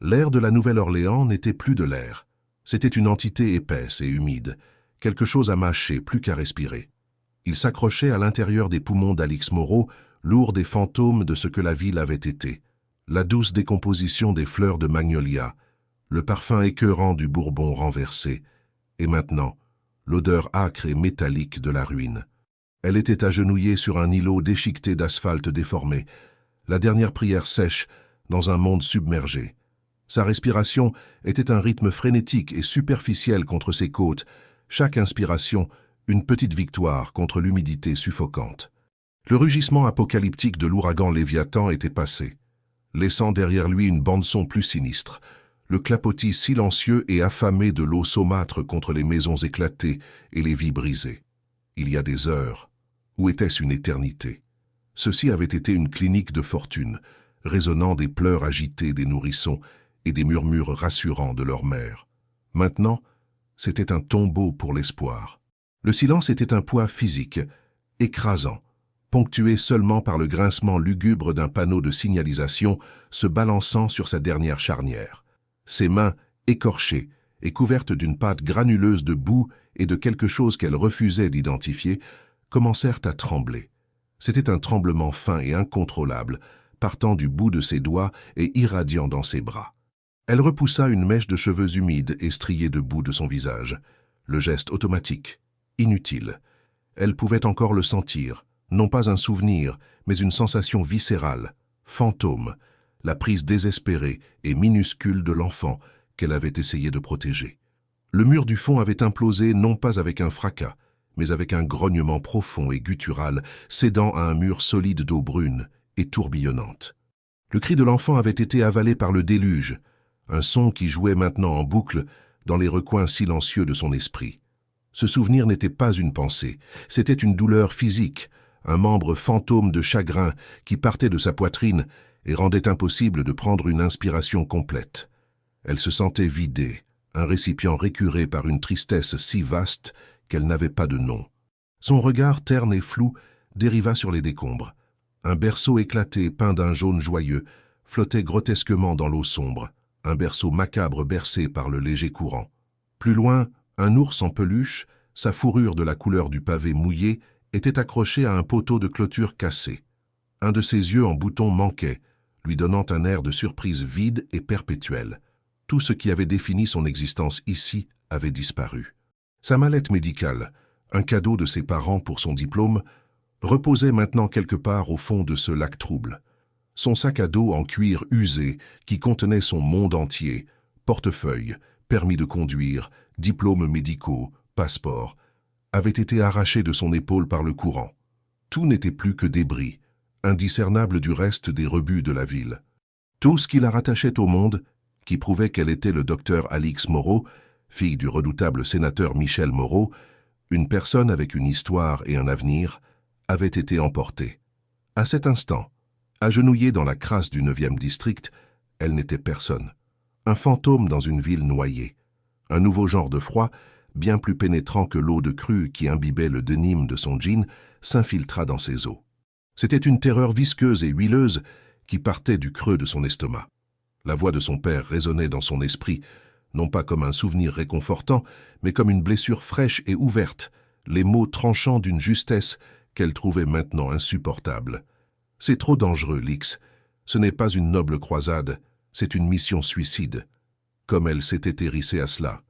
L'air de la Nouvelle-Orléans n'était plus de l'air. C'était une entité épaisse et humide, quelque chose à mâcher plus qu'à respirer. Il s'accrochait à l'intérieur des poumons d'Alix Moreau, lourd des fantômes de ce que la ville avait été. La douce décomposition des fleurs de magnolia, le parfum écœurant du bourbon renversé, et maintenant, l'odeur âcre et métallique de la ruine. Elle était agenouillée sur un îlot déchiqueté d'asphalte déformé, la dernière prière sèche dans un monde submergé. Sa respiration était un rythme frénétique et superficiel contre ses côtes, chaque inspiration une petite victoire contre l'humidité suffocante. Le rugissement apocalyptique de l'ouragan Léviathan était passé, laissant derrière lui une bande-son plus sinistre, le clapotis silencieux et affamé de l'eau saumâtre contre les maisons éclatées et les vies brisées. Il y a des heures, ou était-ce une éternité? Ceci avait été une clinique de fortune, résonnant des pleurs agités des nourrissons et des murmures rassurants de leur mère. Maintenant, c'était un tombeau pour l'espoir. Le silence était un poids physique, écrasant, ponctué seulement par le grincement lugubre d'un panneau de signalisation se balançant sur sa dernière charnière. Ses mains, écorchées et couvertes d'une pâte granuleuse de boue et de quelque chose qu'elle refusait d'identifier, commencèrent à trembler. C'était un tremblement fin et incontrôlable, partant du bout de ses doigts et irradiant dans ses bras. Elle repoussa une mèche de cheveux humides et striés de boue de son visage. Le geste automatique, inutile. Elle pouvait encore le sentir, non pas un souvenir, mais une sensation viscérale, fantôme, la prise désespérée et minuscule de l'enfant qu'elle avait essayé de protéger. Le mur du fond avait implosé non pas avec un fracas, mais avec un grognement profond et guttural, cédant à un mur solide d'eau brune et tourbillonnante. Le cri de l'enfant avait été avalé par le déluge, un son qui jouait maintenant en boucle dans les recoins silencieux de son esprit. Ce souvenir n'était pas une pensée, c'était une douleur physique, un membre fantôme de chagrin qui partait de sa poitrine et rendait impossible de prendre une inspiration complète. Elle se sentait vidée, un récipient récuré par une tristesse si vaste qu'elle n'avait pas de nom. Son regard terne et flou dériva sur les décombres. Un berceau éclaté peint d'un jaune joyeux flottait grotesquement dans l'eau sombre, un berceau macabre bercé par le léger courant. Plus loin, un ours en peluche, sa fourrure de la couleur du pavé mouillé, était accroché à un poteau de clôture cassé. Un de ses yeux en bouton manquait, lui donnant un air de surprise vide et perpétuelle. Tout ce qui avait défini son existence ici avait disparu. Sa mallette médicale, un cadeau de ses parents pour son diplôme, reposait maintenant quelque part au fond de ce lac trouble. Son sac à dos en cuir usé qui contenait son monde entier, portefeuille, permis de conduire, diplômes médicaux, passeport, avait été arraché de son épaule par le courant. Tout n'était plus que débris, indiscernable du reste des rebuts de la ville. Tout ce qui la rattachait au monde, qui prouvait qu'elle était le docteur Alix Moreau, fille du redoutable sénateur Michel Moreau, une personne avec une histoire et un avenir, avait été emporté. À cet instant, agenouillée dans la crasse du 9e district, elle n'était personne. Un fantôme dans une ville noyée. Un nouveau genre de froid, bien plus pénétrant que l'eau de crue qui imbibait le denim de son jean, s'infiltra dans ses os. C'était une terreur visqueuse et huileuse qui partait du creux de son estomac. La voix de son père résonnait dans son esprit, non pas comme un souvenir réconfortant, mais comme une blessure fraîche et ouverte, les mots tranchant d'une justesse qu'elle trouvait maintenant insupportable. « C'est trop dangereux, Lix. Ce n'est pas une noble croisade, c'est une mission suicide. » Comme elle s'était hérissée à cela.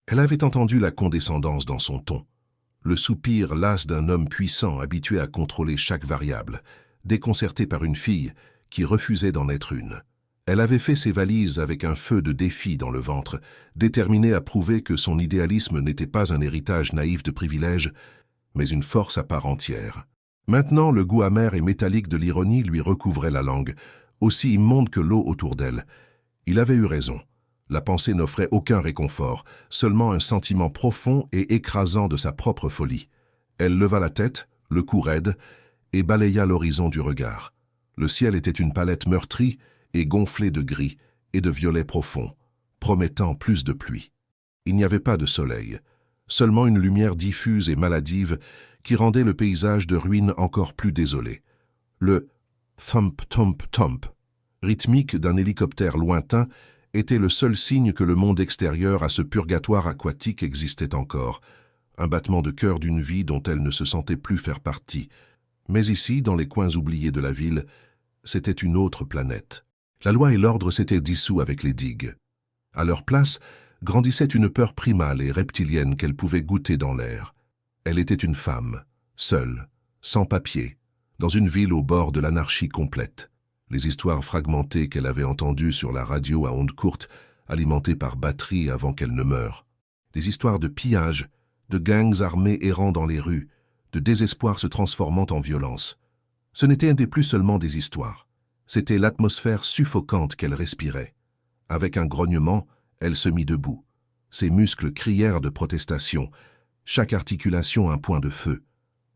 Elle avait entendu la condescendance dans son ton. Le soupir las d'un homme puissant habitué à contrôler chaque variable, déconcerté par une fille qui refusait d'en être une. Elle avait fait ses valises avec un feu de défi dans le ventre, déterminée à prouver que son idéalisme n'était pas un héritage naïf de privilèges, mais une force à part entière. Maintenant, le goût amer et métallique de l'ironie lui recouvrait la langue, aussi immonde que l'eau autour d'elle. Il avait eu raison. La pensée n'offrait aucun réconfort, seulement un sentiment profond et écrasant de sa propre folie. Elle leva la tête, le cou raide, et balaya l'horizon du regard. Le ciel était une palette meurtrie et gonflée de gris et de violet profond, promettant plus de pluie. Il n'y avait pas de soleil, seulement une lumière diffuse et maladive qui rendait le paysage de ruines encore plus désolé. Le « thump-thump-thump » rythmique d'un hélicoptère lointain était le seul signe que le monde extérieur à ce purgatoire aquatique existait encore, un battement de cœur d'une vie dont elle ne se sentait plus faire partie. Mais ici, dans les coins oubliés de la ville, c'était une autre planète. La loi et l'ordre s'étaient dissous avec les digues. À leur place, grandissait une peur primale et reptilienne qu'elle pouvait goûter dans l'air. Elle était une femme, seule, sans papier, dans une ville au bord de l'anarchie complète. Les histoires fragmentées qu'elle avait entendues sur la radio à ondes courtes, alimentées par batterie avant qu'elle ne meure. Les histoires de pillage, de gangs armés errant dans les rues, de désespoir se transformant en violence. Ce n'étaient plus seulement des histoires. C'était l'atmosphère suffocante qu'elle respirait. Avec un grognement, elle se mit debout. Ses muscles crièrent de protestation, chaque articulation un point de feu.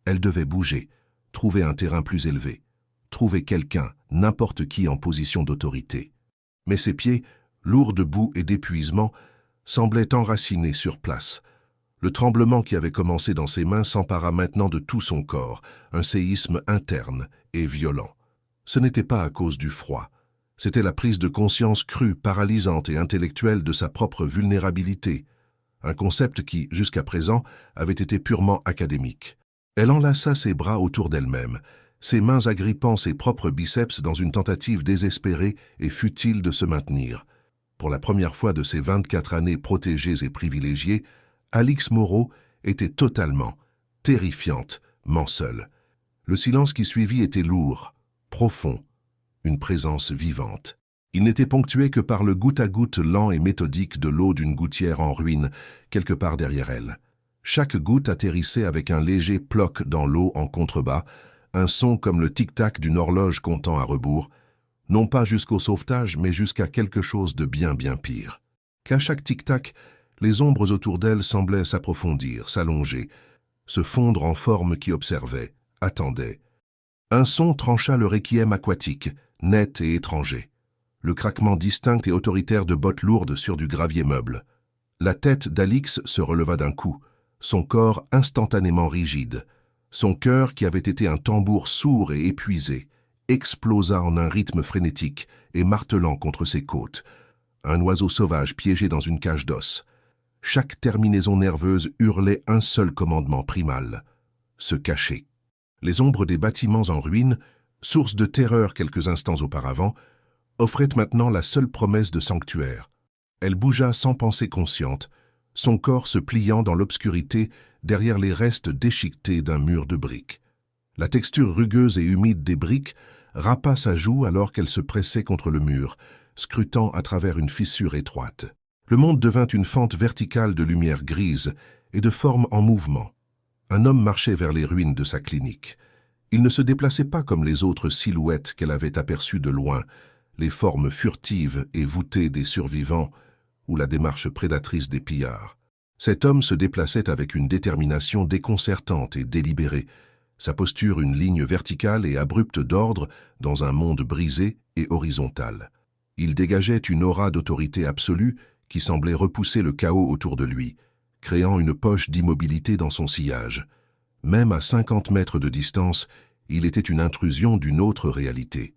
Elle devait bouger, trouver un terrain plus élevé, trouver quelqu'un, n'importe qui en position d'autorité. Mais ses pieds, lourds de boue et d'épuisement, semblaient enracinés sur place. Le tremblement qui avait commencé dans ses mains s'empara maintenant de tout son corps, un séisme interne et violent. Ce n'était pas à cause du froid. C'était la prise de conscience crue, paralysante et intellectuelle de sa propre vulnérabilité, un concept qui, jusqu'à présent, avait été purement académique. Elle enlaça ses bras autour d'elle-même, ses mains agrippant ses propres biceps dans une tentative désespérée et futile de se maintenir. Pour la première fois de ses 24 années protégées et privilégiées, Alix Moreau était totalement, terrifiantement seule. Le silence qui suivit était lourd, profond, une présence vivante. Il n'était ponctué que par le goutte-à-goutte lent et méthodique de l'eau d'une gouttière en ruine, quelque part derrière elle. Chaque goutte atterrissait avec un léger ploc dans l'eau en contrebas, un son comme le tic-tac d'une horloge comptant à rebours, non pas jusqu'au sauvetage, mais jusqu'à quelque chose de bien pire. Qu'à chaque tic-tac, les ombres autour d'elle semblaient s'approfondir, s'allonger, se fondre en formes qui observaient, attendaient. Un son trancha le requiem aquatique, net et étranger. Le craquement distinct et autoritaire de bottes lourdes sur du gravier meuble. La tête d'Alix se releva d'un coup, son corps instantanément rigide. Son cœur, qui avait été un tambour sourd et épuisé, explosa en un rythme frénétique et martelant contre ses côtes. Un oiseau sauvage piégé dans une cage d'os. Chaque terminaison nerveuse hurlait un seul commandement primal, se cacher. Les ombres des bâtiments en ruine, source de terreur quelques instants auparavant, offraient maintenant la seule promesse de sanctuaire. Elle bougea sans pensée consciente, son corps se pliant dans l'obscurité derrière les restes déchiquetés d'un mur de briques. La texture rugueuse et humide des briques râpa sa joue alors qu'elle se pressait contre le mur, scrutant à travers une fissure étroite. Le monde devint une fente verticale de lumière grise et de formes en mouvement. Un homme marchait vers les ruines de sa clinique. Il ne se déplaçait pas comme les autres silhouettes qu'elle avait aperçues de loin, les formes furtives et voûtées des survivants ou la démarche prédatrice des pillards. Cet homme se déplaçait avec une détermination déconcertante et délibérée, sa posture une ligne verticale et abrupte d'ordre dans un monde brisé et horizontal. Il dégageait une aura d'autorité absolue qui semblait repousser le chaos autour de lui, créant une poche d'immobilité dans son sillage. Même à 50 mètres de distance, il était une intrusion d'une autre réalité.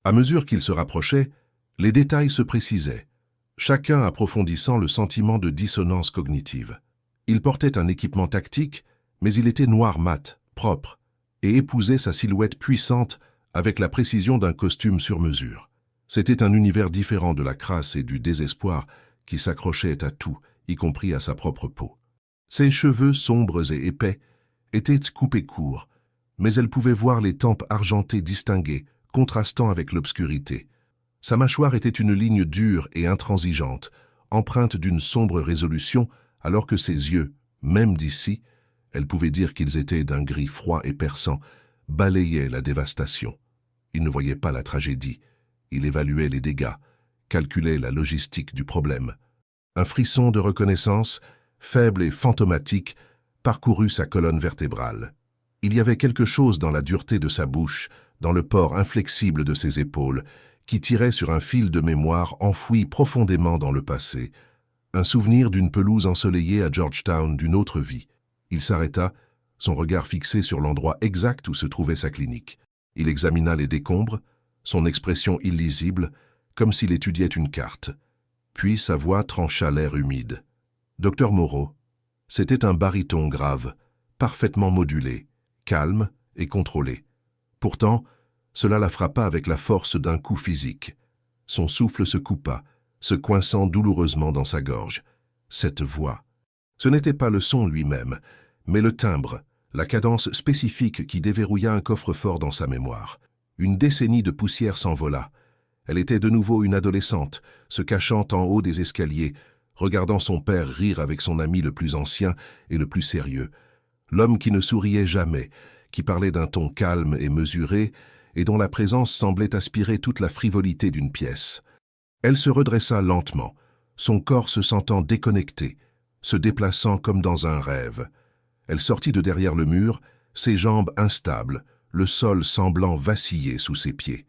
À mesure qu'il se rapprochait, les détails se précisaient, chacun approfondissant le sentiment de dissonance cognitive. Il portait un équipement tactique, mais il était noir mat, propre, et épousait sa silhouette puissante avec la précision d'un costume sur mesure. C'était un univers différent de la crasse et du désespoir qui s'accrochait à tout, y compris à sa propre peau. Ses cheveux sombres et épais étaient coupés courts, mais elle pouvait voir les tempes argentées distinguées, contrastant avec l'obscurité. Sa mâchoire était une ligne dure et intransigeante, empreinte d'une sombre résolution, alors que ses yeux, même d'ici, elle pouvait dire qu'ils étaient d'un gris froid et perçant, balayaient la dévastation. Il ne voyait pas la tragédie, il évaluait les dégâts, calculait la logistique du problème. Un frisson de reconnaissance, faible et fantomatique, parcourut sa colonne vertébrale. Il y avait quelque chose dans la dureté de sa bouche, dans le port inflexible de ses épaules, qui tirait sur un fil de mémoire enfoui profondément dans le passé, un souvenir d'une pelouse ensoleillée à Georgetown d'une autre vie. Il s'arrêta, son regard fixé sur l'endroit exact où se trouvait sa clinique. Il examina les décombres, son expression illisible, comme s'il étudiait une carte. Puis sa voix trancha l'air humide. « Docteur Moreau ». C'était un baryton grave, parfaitement modulé, calme et contrôlé. Pourtant, cela la frappa avec la force d'un coup physique. Son souffle se coupa, se coinçant douloureusement dans sa gorge. Cette voix. Ce n'était pas le son lui-même, mais le timbre, la cadence spécifique qui déverrouilla un coffre-fort dans sa mémoire. Une décennie de poussière s'envola. Elle était de nouveau une adolescente, se cachant en haut des escaliers, regardant son père rire avec son ami le plus ancien et le plus sérieux. L'homme qui ne souriait jamais, qui parlait d'un ton calme et mesuré, et dont la présence semblait aspirer toute la frivolité d'une pièce. Elle se redressa lentement, son corps se sentant déconnecté, se déplaçant comme dans un rêve. Elle sortit de derrière le mur, ses jambes instables, le sol semblant vaciller sous ses pieds.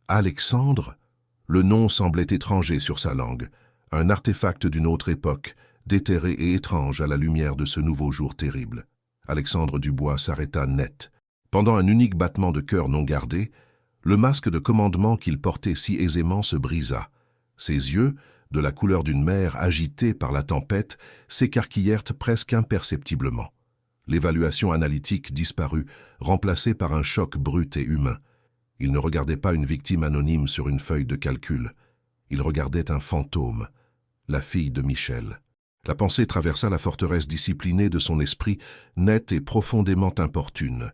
Alexandre? Le nom semblait étranger sur sa langue, un artefact d'une autre époque, déterré et étrange à la lumière de ce nouveau jour terrible. Alexandre Dubois s'arrêta net. Pendant un unique battement de cœur non gardé, le masque de commandement qu'il portait si aisément se brisa. Ses yeux, de la couleur d'une mer agitée par la tempête, s'écarquillèrent presque imperceptiblement. L'évaluation analytique disparut, remplacée par un choc brut et humain. Il ne regardait pas une victime anonyme sur une feuille de calcul. Il regardait un fantôme, la fille de Michel. La pensée traversa la forteresse disciplinée de son esprit, nette et profondément importune.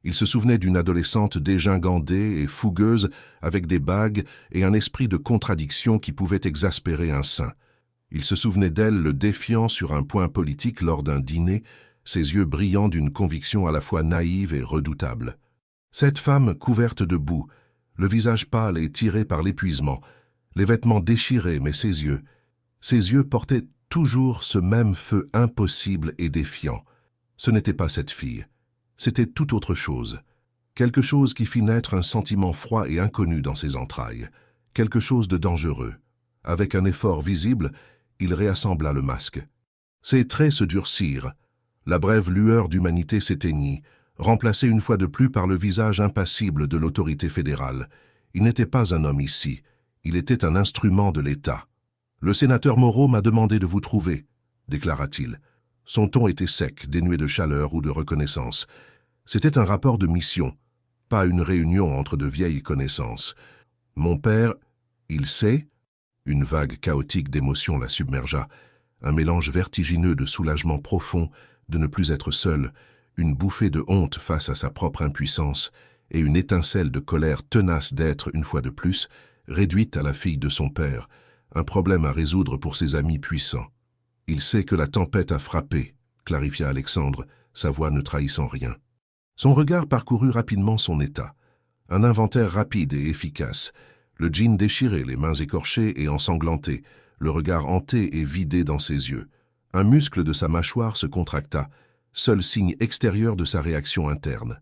Il se souvenait d'une adolescente dégingandée et fougueuse, avec des bagues et un esprit de contradiction qui pouvait exaspérer un saint. Il se souvenait d'elle le défiant sur un point politique lors d'un dîner, ses yeux brillants d'une conviction à la fois naïve et redoutable. Cette femme couverte de boue, le visage pâle et tiré par l'épuisement, les vêtements déchirés mais ses yeux portaient toujours ce même feu impossible et défiant. Ce n'était pas cette fille, c'était tout autre chose. Quelque chose qui fit naître un sentiment froid et inconnu dans ses entrailles, quelque chose de dangereux. Avec un effort visible, il réassembla le masque. Ses traits se durcirent, la brève lueur d'humanité s'éteignit, remplacée une fois de plus par le visage impassible de l'autorité fédérale. Il n'était pas un homme ici, il était un instrument de l'État. « Le sénateur Moreau m'a demandé de vous trouver », déclara-t-il. Son ton était sec, dénué de chaleur ou de reconnaissance. C'était un rapport de mission, pas une réunion entre de vieilles connaissances. « Mon père, il sait ?» Une vague chaotique d'émotions la submergea, un mélange vertigineux de soulagement profond, de ne plus être seul, une bouffée de honte face à sa propre impuissance et une étincelle de colère tenace d'être, une fois de plus, réduite à la fille de son père, un problème à résoudre pour ses amis puissants. « Il sait que la tempête a frappé », clarifia Alexandre, sa voix ne trahissant rien. Son regard parcourut rapidement son état. Un inventaire rapide et efficace, le jean déchiré, les mains écorchées et ensanglantées, le regard hanté et vidé dans ses yeux. Un muscle de sa mâchoire se contracta, seul signe extérieur de sa réaction interne.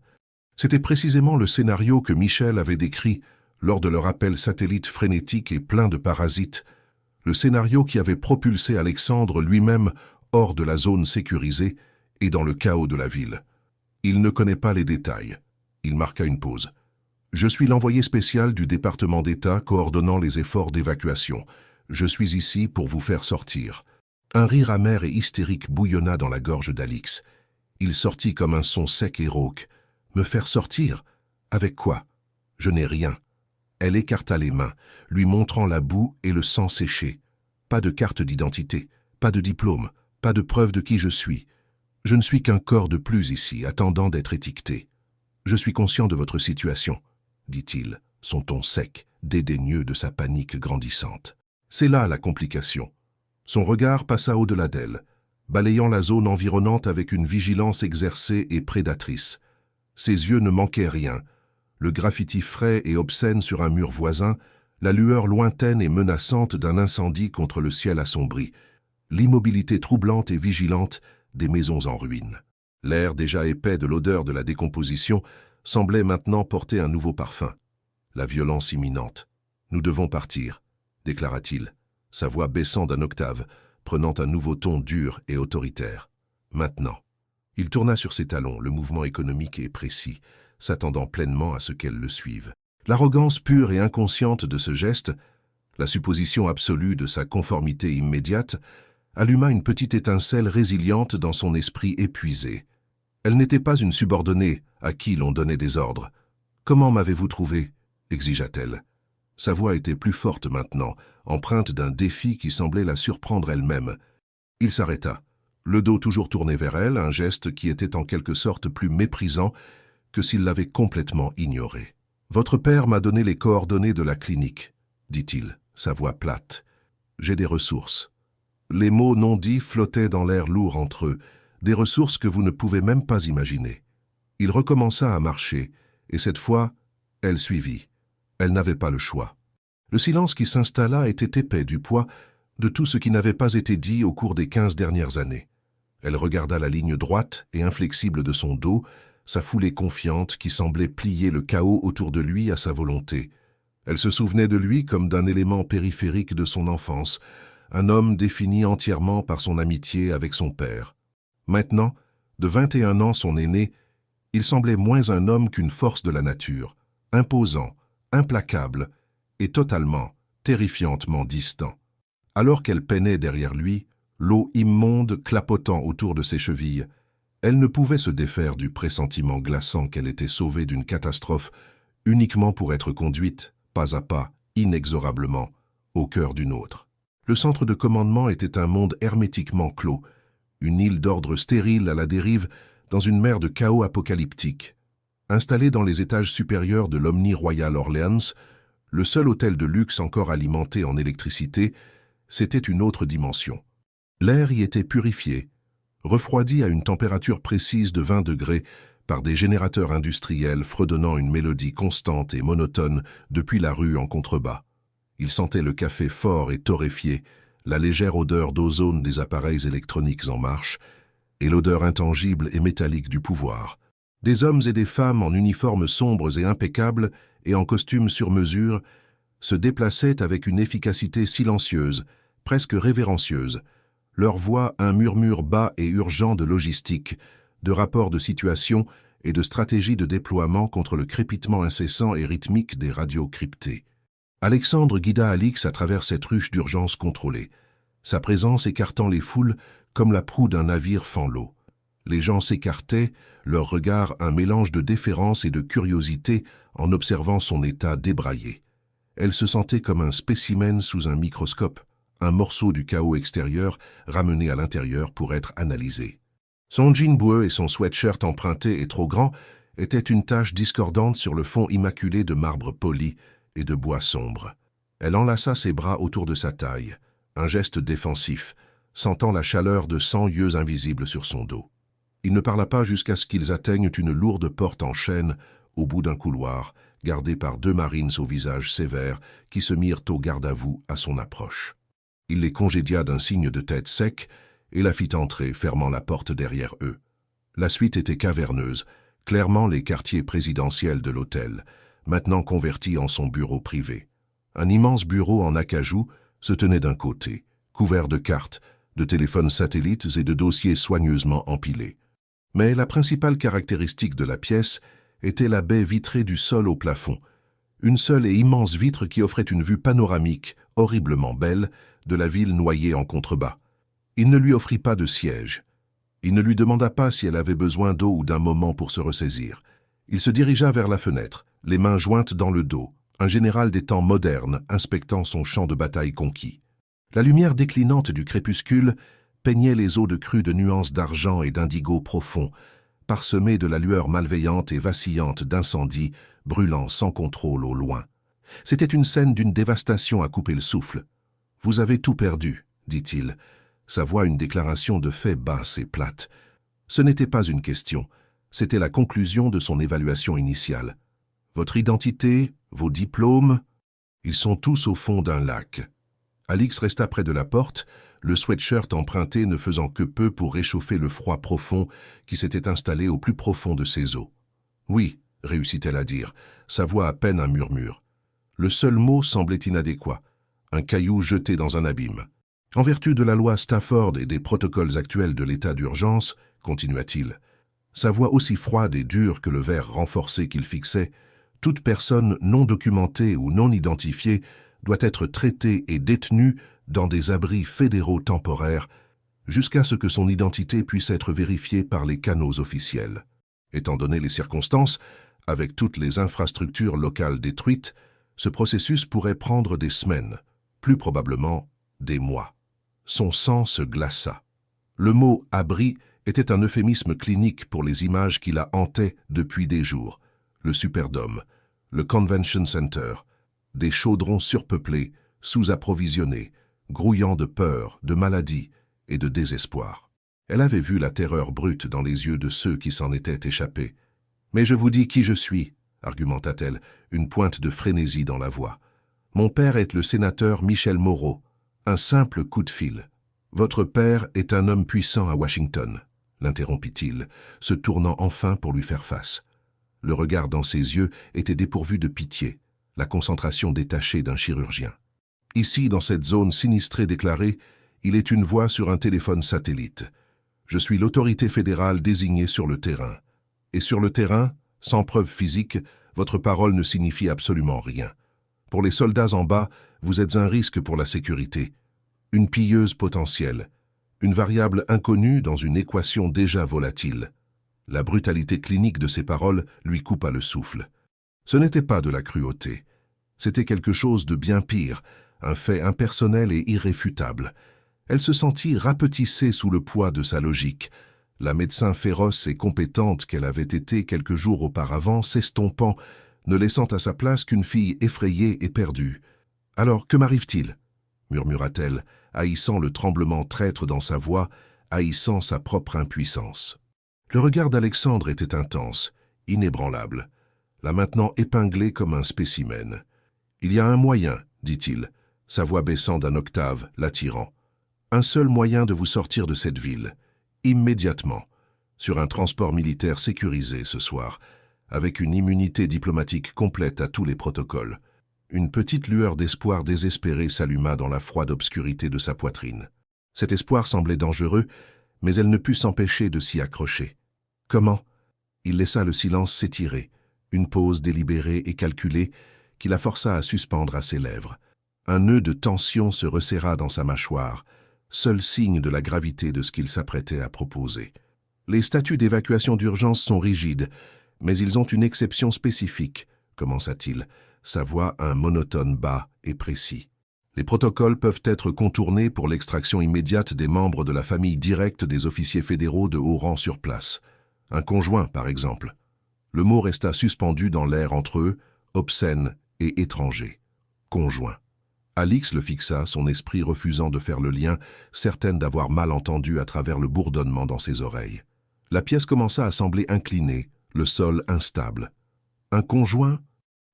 C'était précisément le scénario que Michel avait décrit lors de leur appel satellite frénétique et plein de parasites, le scénario qui avait propulsé Alexandre lui-même hors de la zone sécurisée et dans le chaos de la ville. Il ne connaît pas les détails. Il marqua une pause. « Je suis l'envoyé spécial du département d'État coordonnant les efforts d'évacuation. Je suis ici pour vous faire sortir. » Un rire amer et hystérique bouillonna dans la gorge d'Alix. Il sortit comme un son sec et rauque. « Me faire sortir? Avec quoi? Je n'ai rien. » Elle écarta les mains, lui montrant la boue et le sang séché. Pas de carte d'identité, pas de diplôme, pas de preuve de qui je suis. Je ne suis qu'un corps de plus ici, attendant d'être étiqueté. Je suis conscient de votre situation, dit-il, son ton sec, dédaigneux de sa panique grandissante. C'est là la complication. Son regard passa au-delà d'elle, balayant la zone environnante avec une vigilance exercée et prédatrice. Ses yeux ne manquaient rien. Le graffiti frais et obscène sur un mur voisin, la lueur lointaine et menaçante d'un incendie contre le ciel assombri, l'immobilité troublante et vigilante des maisons en ruine. L'air déjà épais de l'odeur de la décomposition semblait maintenant porter un nouveau parfum. La violence imminente. « Nous devons partir », déclara-t-il, sa voix baissant d'un octave, prenant un nouveau ton dur et autoritaire. « Maintenant. » Il tourna sur ses talons, le mouvement économique et précis, s'attendant pleinement à ce qu'elle le suive. L'arrogance pure et inconsciente de ce geste La supposition absolue de sa conformité immédiate alluma une petite étincelle résiliente dans son esprit épuisé. Elle n'était pas une subordonnée à qui l'on donnait des ordres. « Comment m'avez-vous trouvé » exigea-t-elle. Sa voix était plus forte maintenant, empreinte d'un défi qui semblait la surprendre elle-même. Il s'arrêta, le dos toujours tourné vers elle, un geste qui était en quelque sorte plus méprisant que s'il l'avait complètement ignoré. « Votre père m'a donné les coordonnées de la clinique, » dit-il, sa voix plate. « J'ai des ressources. » Les mots non dits flottaient dans l'air lourd entre eux, des ressources que vous ne pouvez même pas imaginer. Il recommença à marcher, et cette fois, elle suivit. Elle n'avait pas le choix. Le silence qui s'installa était épais du poids de tout ce qui n'avait pas été dit au cours des 15 dernières années. Elle regarda la ligne droite et inflexible de son dos, sa foulée confiante qui semblait plier le chaos autour de lui à sa volonté. Elle se souvenait de lui comme d'un élément périphérique de son enfance, un homme défini entièrement par son amitié avec son père. Maintenant, de 21 ans son aîné, il semblait moins un homme qu'une force de la nature, imposant, implacable et totalement, terrifiantement distant. Alors qu'elle peinait derrière lui, l'eau immonde clapotant autour de ses chevilles, elle ne pouvait se défaire du pressentiment glaçant qu'elle était sauvée d'une catastrophe uniquement pour être conduite, pas à pas, inexorablement, au cœur d'une autre. Le centre de commandement était un monde hermétiquement clos, une île d'ordre stérile à la dérive dans une mer de chaos apocalyptique. Installé dans les étages supérieurs de l'Omni Royal Orleans, le seul hôtel de luxe encore alimenté en électricité, c'était une autre dimension. L'air y était purifié, refroidi à une température précise de 20 degrés par des générateurs industriels fredonnant une mélodie constante et monotone depuis la rue en contrebas. Il sentait le café fort et torréfié, la légère odeur d'ozone des appareils électroniques en marche et l'odeur intangible et métallique du pouvoir. Des hommes et des femmes en uniformes sombres et impeccables et en costumes sur mesure se déplaçaient avec une efficacité silencieuse, presque révérencieuse, leur voix un murmure bas et urgent de logistique, de rapports de situation et de stratégie de déploiement contre le crépitement incessant et rythmique des radios cryptées. Alexandre guida Alix à travers cette ruche d'urgence contrôlée, sa présence écartant les foules comme la proue d'un navire fend l'eau. Les gens s'écartaient, leur regard un mélange de déférence et de curiosité en observant son état débraillé. Elle se sentait comme un spécimen sous un microscope, un morceau du chaos extérieur ramené à l'intérieur pour être analysé. Son jean boueux et son sweatshirt emprunté et trop grand étaient une tache discordante sur le fond immaculé de marbre poli et de bois sombre. Elle enlaça ses bras autour de sa taille, un geste défensif, sentant la chaleur de 100 yeux invisibles sur son dos. Il ne parla pas jusqu'à ce qu'ils atteignent une lourde porte en chêne au bout d'un couloir, gardée par 2 marines au visage sévère qui se mirent au garde-à-vous à son approche. Il les congédia d'un signe de tête sec et la fit entrer, fermant la porte derrière eux. La suite était caverneuse, clairement les quartiers présidentiels de l'hôtel, maintenant convertis en son bureau privé. Un immense bureau en acajou se tenait d'un côté, couvert de cartes, de téléphones satellites et de dossiers soigneusement empilés. Mais la principale caractéristique de la pièce était la baie vitrée du sol au plafond, une seule et immense vitre qui offrait une vue panoramique, horriblement belle, de la ville noyée en contrebas. Il ne lui offrit pas de siège. Il ne lui demanda pas si elle avait besoin d'eau ou d'un moment pour se ressaisir. Il se dirigea vers la fenêtre, les mains jointes dans le dos, un général des temps modernes inspectant son champ de bataille conquis. La lumière déclinante du crépuscule peignait les eaux de crue de nuances d'argent et d'indigo profond, parsemées de la lueur malveillante et vacillante d'incendies brûlant sans contrôle au loin. C'était une scène d'une dévastation à couper le souffle. « Vous avez tout perdu », dit-il, sa voix une déclaration de fait basse et plate. Ce n'était pas une question, c'était la conclusion de son évaluation initiale. « Votre identité, vos diplômes, ils sont tous au fond d'un lac. » Alix resta près de la porte, le sweatshirt emprunté ne faisant que peu pour réchauffer le froid profond qui s'était installé au plus profond de ses os. « Oui », réussit-elle à dire, sa voix à peine un murmure. Le seul mot semblait inadéquat, un caillou jeté dans un abîme. « En vertu de la loi Stafford et des protocoles actuels de l'état d'urgence, continua-t-il, sa voix aussi froide et dure que le verre renforcé qu'il fixait, toute personne non documentée ou non identifiée doit être traité et détenu dans des abris fédéraux temporaires jusqu'à ce que son identité puisse être vérifiée par les canaux officiels. Étant donné les circonstances, avec toutes les infrastructures locales détruites, ce processus pourrait prendre des semaines, plus probablement des mois. Son sang se glaça. Le mot « abri » était un euphémisme clinique pour les images qui la hantaient depuis des jours. Le Superdome, le Convention Center, des chaudrons surpeuplés, sous-approvisionnés, grouillant de peur, de maladie et de désespoir. Elle avait vu la terreur brute dans les yeux de ceux qui s'en étaient échappés. « Mais je vous dis qui je suis », argumenta-t-elle, une pointe de frénésie dans la voix. « Mon père est le sénateur Michel Moreau. Un simple coup de fil. Votre père est un homme puissant à Washington, » l'interrompit-il, se tournant enfin pour lui faire face. Le regard dans ses yeux était dépourvu de pitié, la concentration détachée d'un chirurgien. Ici, dans cette zone sinistrée déclarée, il est une voix sur un téléphone satellite. Je suis l'autorité fédérale désignée sur le terrain. Et sur le terrain, sans preuve physique, votre parole ne signifie absolument rien. Pour les soldats en bas, vous êtes un risque pour la sécurité. Une pilleuse potentielle. Une variable inconnue dans une équation déjà volatile. La brutalité clinique de ses paroles lui coupa le souffle. Ce n'était pas de la cruauté. C'était quelque chose de bien pire, un fait impersonnel et irréfutable. Elle se sentit rapetissée sous le poids de sa logique, la médecin féroce et compétente qu'elle avait été quelques jours auparavant s'estompant, ne laissant à sa place qu'une fille effrayée et perdue. « Alors, que m'arrive-t-il » murmura-t-elle, haïssant le tremblement traître dans sa voix, haïssant sa propre impuissance. Le regard d'Alexandre était intense, inébranlable, la maintenant épinglée comme un spécimen. « Il y a un moyen, dit-il, sa voix baissant d'un octave, l'attirant. Un seul moyen de vous sortir de cette ville, immédiatement, sur un transport militaire sécurisé ce soir, avec une immunité diplomatique complète à tous les protocoles. » Une petite lueur d'espoir désespéré s'alluma dans la froide obscurité de sa poitrine. Cet espoir semblait dangereux, mais elle ne put s'empêcher de s'y accrocher. Comment? Il laissa le silence s'étirer, une pause délibérée et calculée qui la força à suspendre à ses lèvres. Un nœud de tension se resserra dans sa mâchoire, seul signe de la gravité de ce qu'il s'apprêtait à proposer. Les statuts d'évacuation d'urgence sont rigides, mais ils ont une exception spécifique, commença-t-il, sa voix un monotone bas et précis. Les protocoles peuvent être contournés pour l'extraction immédiate des membres de la famille directe des officiers fédéraux de haut rang sur place. Un conjoint, par exemple. Le mot resta suspendu dans l'air entre eux, obscène et étranger. Conjoint. Alix le fixa, son esprit refusant de faire le lien, certaine d'avoir mal entendu à travers le bourdonnement dans ses oreilles. La pièce commença à sembler inclinée, le sol instable. « Un conjoint ?»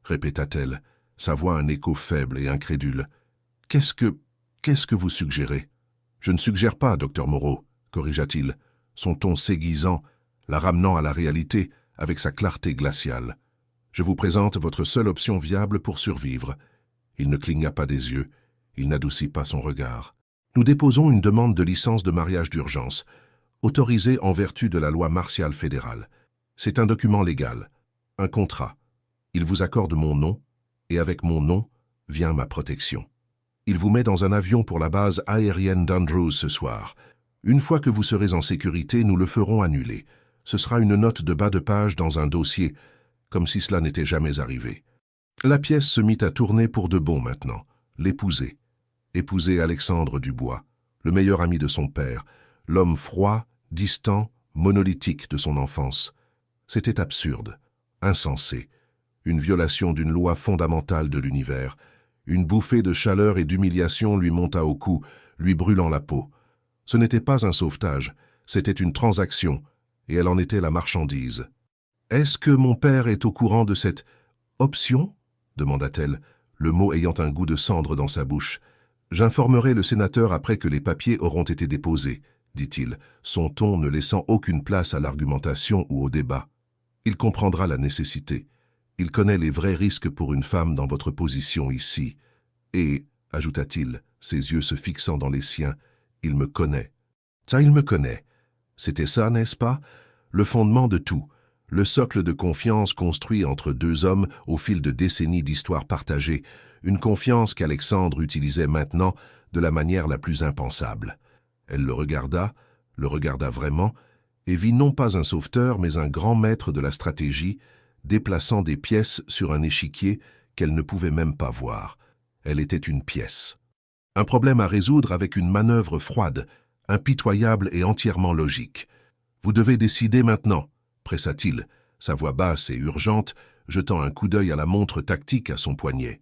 répéta-t-elle, sa voix un écho faible et incrédule. « Qu'est-ce que vous suggérez ?»« Je ne suggère pas, docteur Moreau, » corrigea-t-il, son ton s'aiguisant, la ramenant à la réalité avec sa clarté glaciale. « Je vous présente votre seule option viable pour survivre. » Il ne cligna pas des yeux, il n'adoucit pas son regard. « Nous déposons une demande de licence de mariage d'urgence, autorisée en vertu de la loi martiale fédérale. C'est un document légal, un contrat. Il vous accorde mon nom, et avec mon nom vient ma protection. Il vous met dans un avion pour la base aérienne d'Andrews ce soir. Une fois que vous serez en sécurité, nous le ferons annuler. Ce sera une note de bas de page dans un dossier, comme si cela n'était jamais arrivé. » La pièce se mit à tourner pour de bon maintenant. L'épouser. Épouser Alexandre Dubois, le meilleur ami de son père, l'homme froid, distant, monolithique de son enfance. C'était absurde, insensé. Une violation d'une loi fondamentale de l'univers. Une bouffée de chaleur et d'humiliation lui monta au cou, lui brûlant la peau. Ce n'était pas un sauvetage, c'était une transaction, et elle en était la marchandise. « Est-ce que mon père est au courant de cette option ?» demanda-t-elle, le mot ayant un goût de cendre dans sa bouche. « J'informerai le sénateur après que les papiers auront été déposés, » dit-il, son ton ne laissant aucune place à l'argumentation ou au débat. « Il comprendra la nécessité. Il connaît les vrais risques pour une femme dans votre position ici. Et, ajouta-t-il, ses yeux se fixant dans les siens, il me connaît. Ça, il me connaît. C'était ça, n'est-ce pas? Le fondement de tout, le socle de confiance construit entre deux hommes au fil de décennies d'histoire partagée, une confiance qu'Alexandre utilisait maintenant de la manière la plus impensable. Elle le regarda vraiment, et vit non pas un sauveteur, mais un grand maître de la stratégie, déplaçant des pièces sur un échiquier qu'elle ne pouvait même pas voir. Elle était une pièce. Un problème à résoudre avec une manœuvre froide, impitoyable et entièrement logique. « Vous devez décider maintenant », pressa-t-il, sa voix basse et urgente, jetant un coup d'œil à la montre tactique à son poignet.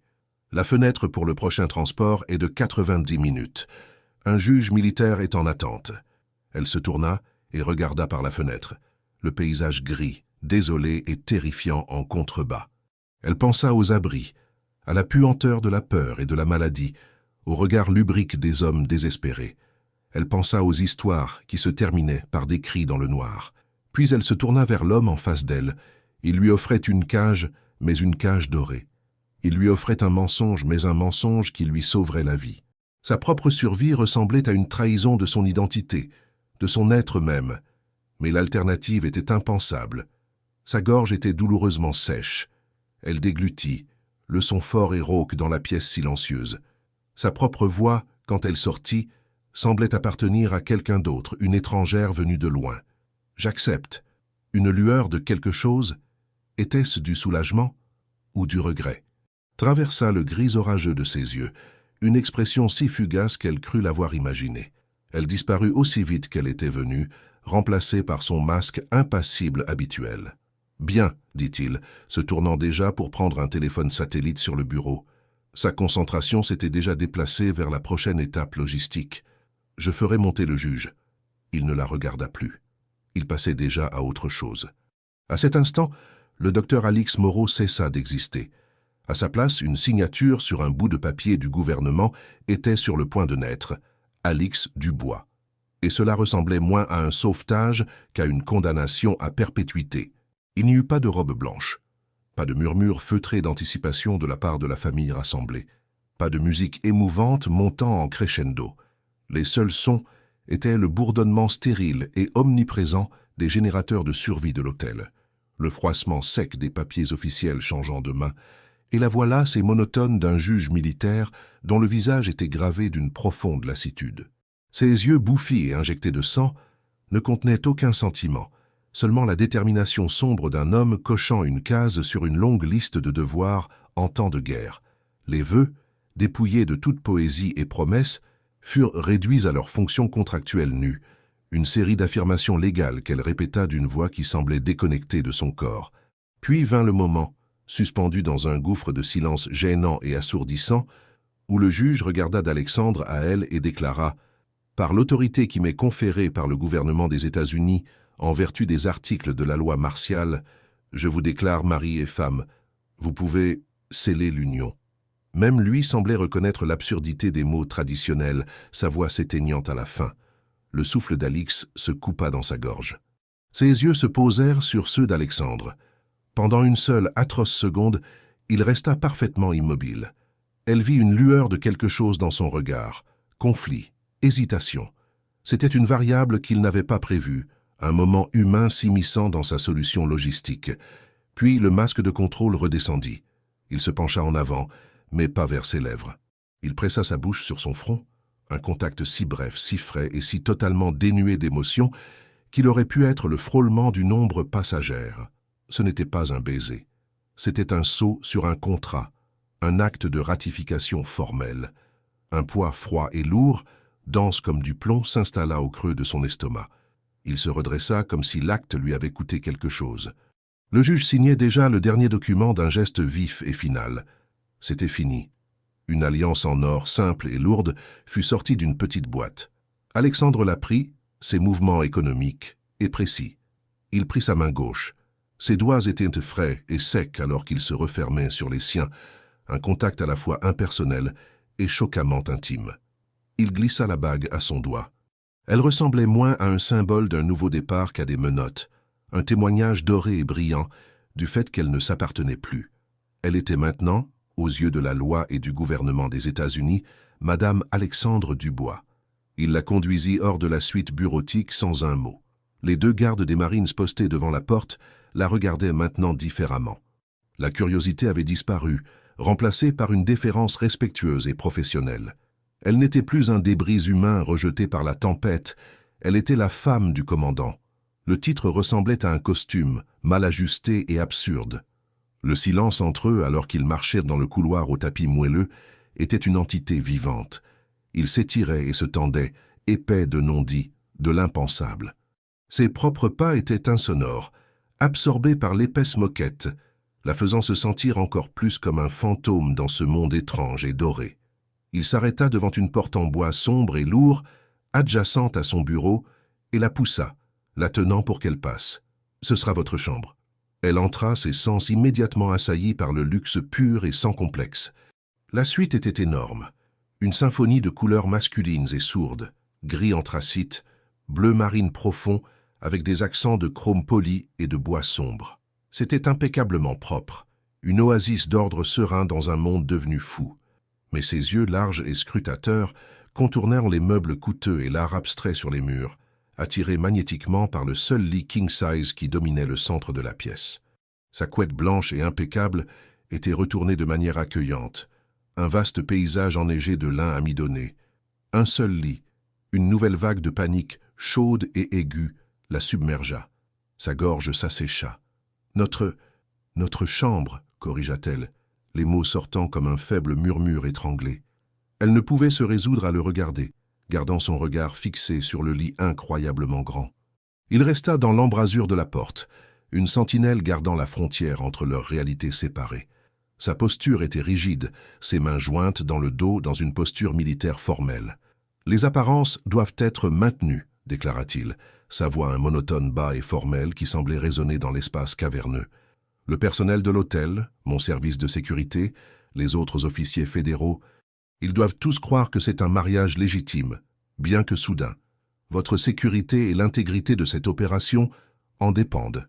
La fenêtre pour le prochain transport est de 90 minutes. Un juge militaire est en attente. Elle se tourna et regarda par la fenêtre. Le paysage gris, désolé et terrifiant en contrebas. Elle pensa aux abris, à la puanteur de la peur et de la maladie, au regard lubrique des hommes désespérés. Elle pensa aux histoires qui se terminaient par des cris dans le noir. Puis elle se tourna vers l'homme en face d'elle. Il lui offrait une cage, mais une cage dorée. Il lui offrait un mensonge, mais un mensonge qui lui sauverait la vie. Sa propre survie ressemblait à une trahison de son identité, de son être même. Mais l'alternative était impensable. Sa gorge était douloureusement sèche. Elle déglutit, le son fort et rauque dans la pièce silencieuse. Sa propre voix, quand elle sortit, semblait appartenir à quelqu'un d'autre, une étrangère venue de loin. « J'accepte. » Une lueur de quelque chose. Était-ce du soulagement ou du regret? Traversa le gris orageux de ses yeux, une expression si fugace qu'elle crut l'avoir imaginée. Elle disparut aussi vite qu'elle était venue, remplacée par son masque impassible habituel. « Bien, » dit-il, se tournant déjà pour prendre un téléphone satellite sur le bureau. Sa concentration s'était déjà déplacée vers la prochaine étape logistique. « Je ferai monter le juge. » Il ne la regarda plus. Il passait déjà à autre chose. À cet instant, le docteur Alix Moreau cessa d'exister. À sa place, une signature sur un bout de papier du gouvernement était sur le point de naître, Alix Dubois. Et cela ressemblait moins à un sauvetage qu'à une condamnation à perpétuité. Il n'y eut pas de robe blanche, pas de murmures feutrés d'anticipation de la part de la famille rassemblée, pas de musique émouvante montant en crescendo. Les seuls sons étaient le bourdonnement stérile et omniprésent des générateurs de survie de l'hôtel, le froissement sec des papiers officiels changeant de main, et la voix lasse et monotone d'un juge militaire dont le visage était gravé d'une profonde lassitude. Ses yeux bouffis et injectés de sang ne contenaient aucun sentiment, seulement la détermination sombre d'un homme cochant une case sur une longue liste de devoirs en temps de guerre. Les vœux, dépouillés de toute poésie et promesse, furent réduits à leur fonction contractuelle nue, une série d'affirmations légales qu'elle répéta d'une voix qui semblait déconnectée de son corps. Puis vint le moment, suspendu dans un gouffre de silence gênant et assourdissant, où le juge regarda d'Alexandre à elle et déclara « Par l'autorité qui m'est conférée par le gouvernement des États-Unis, en vertu des articles de la loi martiale, je vous déclare mari et femme. Vous pouvez sceller l'union. » Même lui semblait reconnaître l'absurdité des mots traditionnels, sa voix s'éteignant à la fin. Le souffle d'Alix se coupa dans sa gorge. Ses yeux se posèrent sur ceux d'Alexandre. Pendant une seule atroce seconde, il resta parfaitement immobile. Elle vit une lueur de quelque chose dans son regard. Conflit, hésitation. C'était une variable qu'il n'avait pas prévue, un moment humain s'immisçant dans sa solution logistique. Puis le masque de contrôle redescendit. Il se pencha en avant, mais pas vers ses lèvres. Il pressa sa bouche sur son front, un contact si bref, si frais et si totalement dénué d'émotion qu'il aurait pu être le frôlement d'une ombre passagère. Ce n'était pas un baiser. C'était un sceau sur un contrat, un acte de ratification formel. Un poids froid et lourd, dense comme du plomb, s'installa au creux de son estomac. Il se redressa comme si l'acte lui avait coûté quelque chose. Le juge signait déjà le dernier document d'un geste vif et final. C'était fini. Une alliance en or simple et lourde fut sortie d'une petite boîte. Alexandre la prit, ses mouvements économiques et précis. Il prit sa main gauche. Ses doigts étaient frais et secs alors qu'il se refermait sur les siens, un contact à la fois impersonnel et choquamment intime. Il glissa la bague à son doigt. Elle ressemblait moins à un symbole d'un nouveau départ qu'à des menottes, un témoignage doré et brillant du fait qu'elle ne s'appartenait plus. Elle était maintenant, aux yeux de la loi et du gouvernement des États-Unis, Madame Alexandre Dubois. Il la conduisit hors de la suite bureautique sans un mot. Les deux gardes des Marines postés devant la porte la regardaient maintenant différemment. La curiosité avait disparu, remplacée par une déférence respectueuse et professionnelle. Elle n'était plus un débris humain rejeté par la tempête, elle était la femme du commandant. Le titre ressemblait à un costume, mal ajusté et absurde. Le silence entre eux, alors qu'ils marchaient dans le couloir au tapis moelleux, était une entité vivante. Il s'étirait et se tendait, épais de non-dits, de l'impensable. Ses propres pas étaient insonores, absorbés par l'épaisse moquette, la faisant se sentir encore plus comme un fantôme dans ce monde étrange et doré. Il s'arrêta devant une porte en bois sombre et lourd, adjacente à son bureau, et la poussa, la tenant pour qu'elle passe. « Ce sera votre chambre. » Elle entra, ses sens immédiatement assaillis par le luxe pur et sans complexe. La suite était énorme. Une symphonie de couleurs masculines et sourdes, gris anthracite, bleu marine profond, avec des accents de chrome poli et de bois sombre. C'était impeccablement propre, une oasis d'ordre serein dans un monde devenu fou. Mais ses yeux larges et scrutateurs contournèrent les meubles coûteux et l'art abstrait sur les murs, attirés magnétiquement par le seul lit king-size qui dominait le centre de la pièce. Sa couette blanche et impeccable était retournée de manière accueillante, un vaste paysage enneigé de lin amidonné. Un seul lit, une nouvelle vague de panique, chaude et aiguë, la submergea. Sa gorge s'assécha. « Notre chambre », corrigea-t-elle, les mots sortant comme un faible murmure étranglé. Elle ne pouvait se résoudre à le regarder, gardant son regard fixé sur le lit incroyablement grand. Il resta dans l'embrasure de la porte, une sentinelle gardant la frontière entre leurs réalités séparées. Sa posture était rigide, ses mains jointes dans le dos dans une posture militaire formelle. « Les apparences doivent être maintenues », déclara-t-il, sa voix un monotone bas et formel qui semblait résonner dans l'espace caverneux. Le personnel de l'hôtel, mon service de sécurité, les autres officiers fédéraux, ils doivent tous croire que c'est un mariage légitime, bien que soudain. Votre sécurité et l'intégrité de cette opération en dépendent.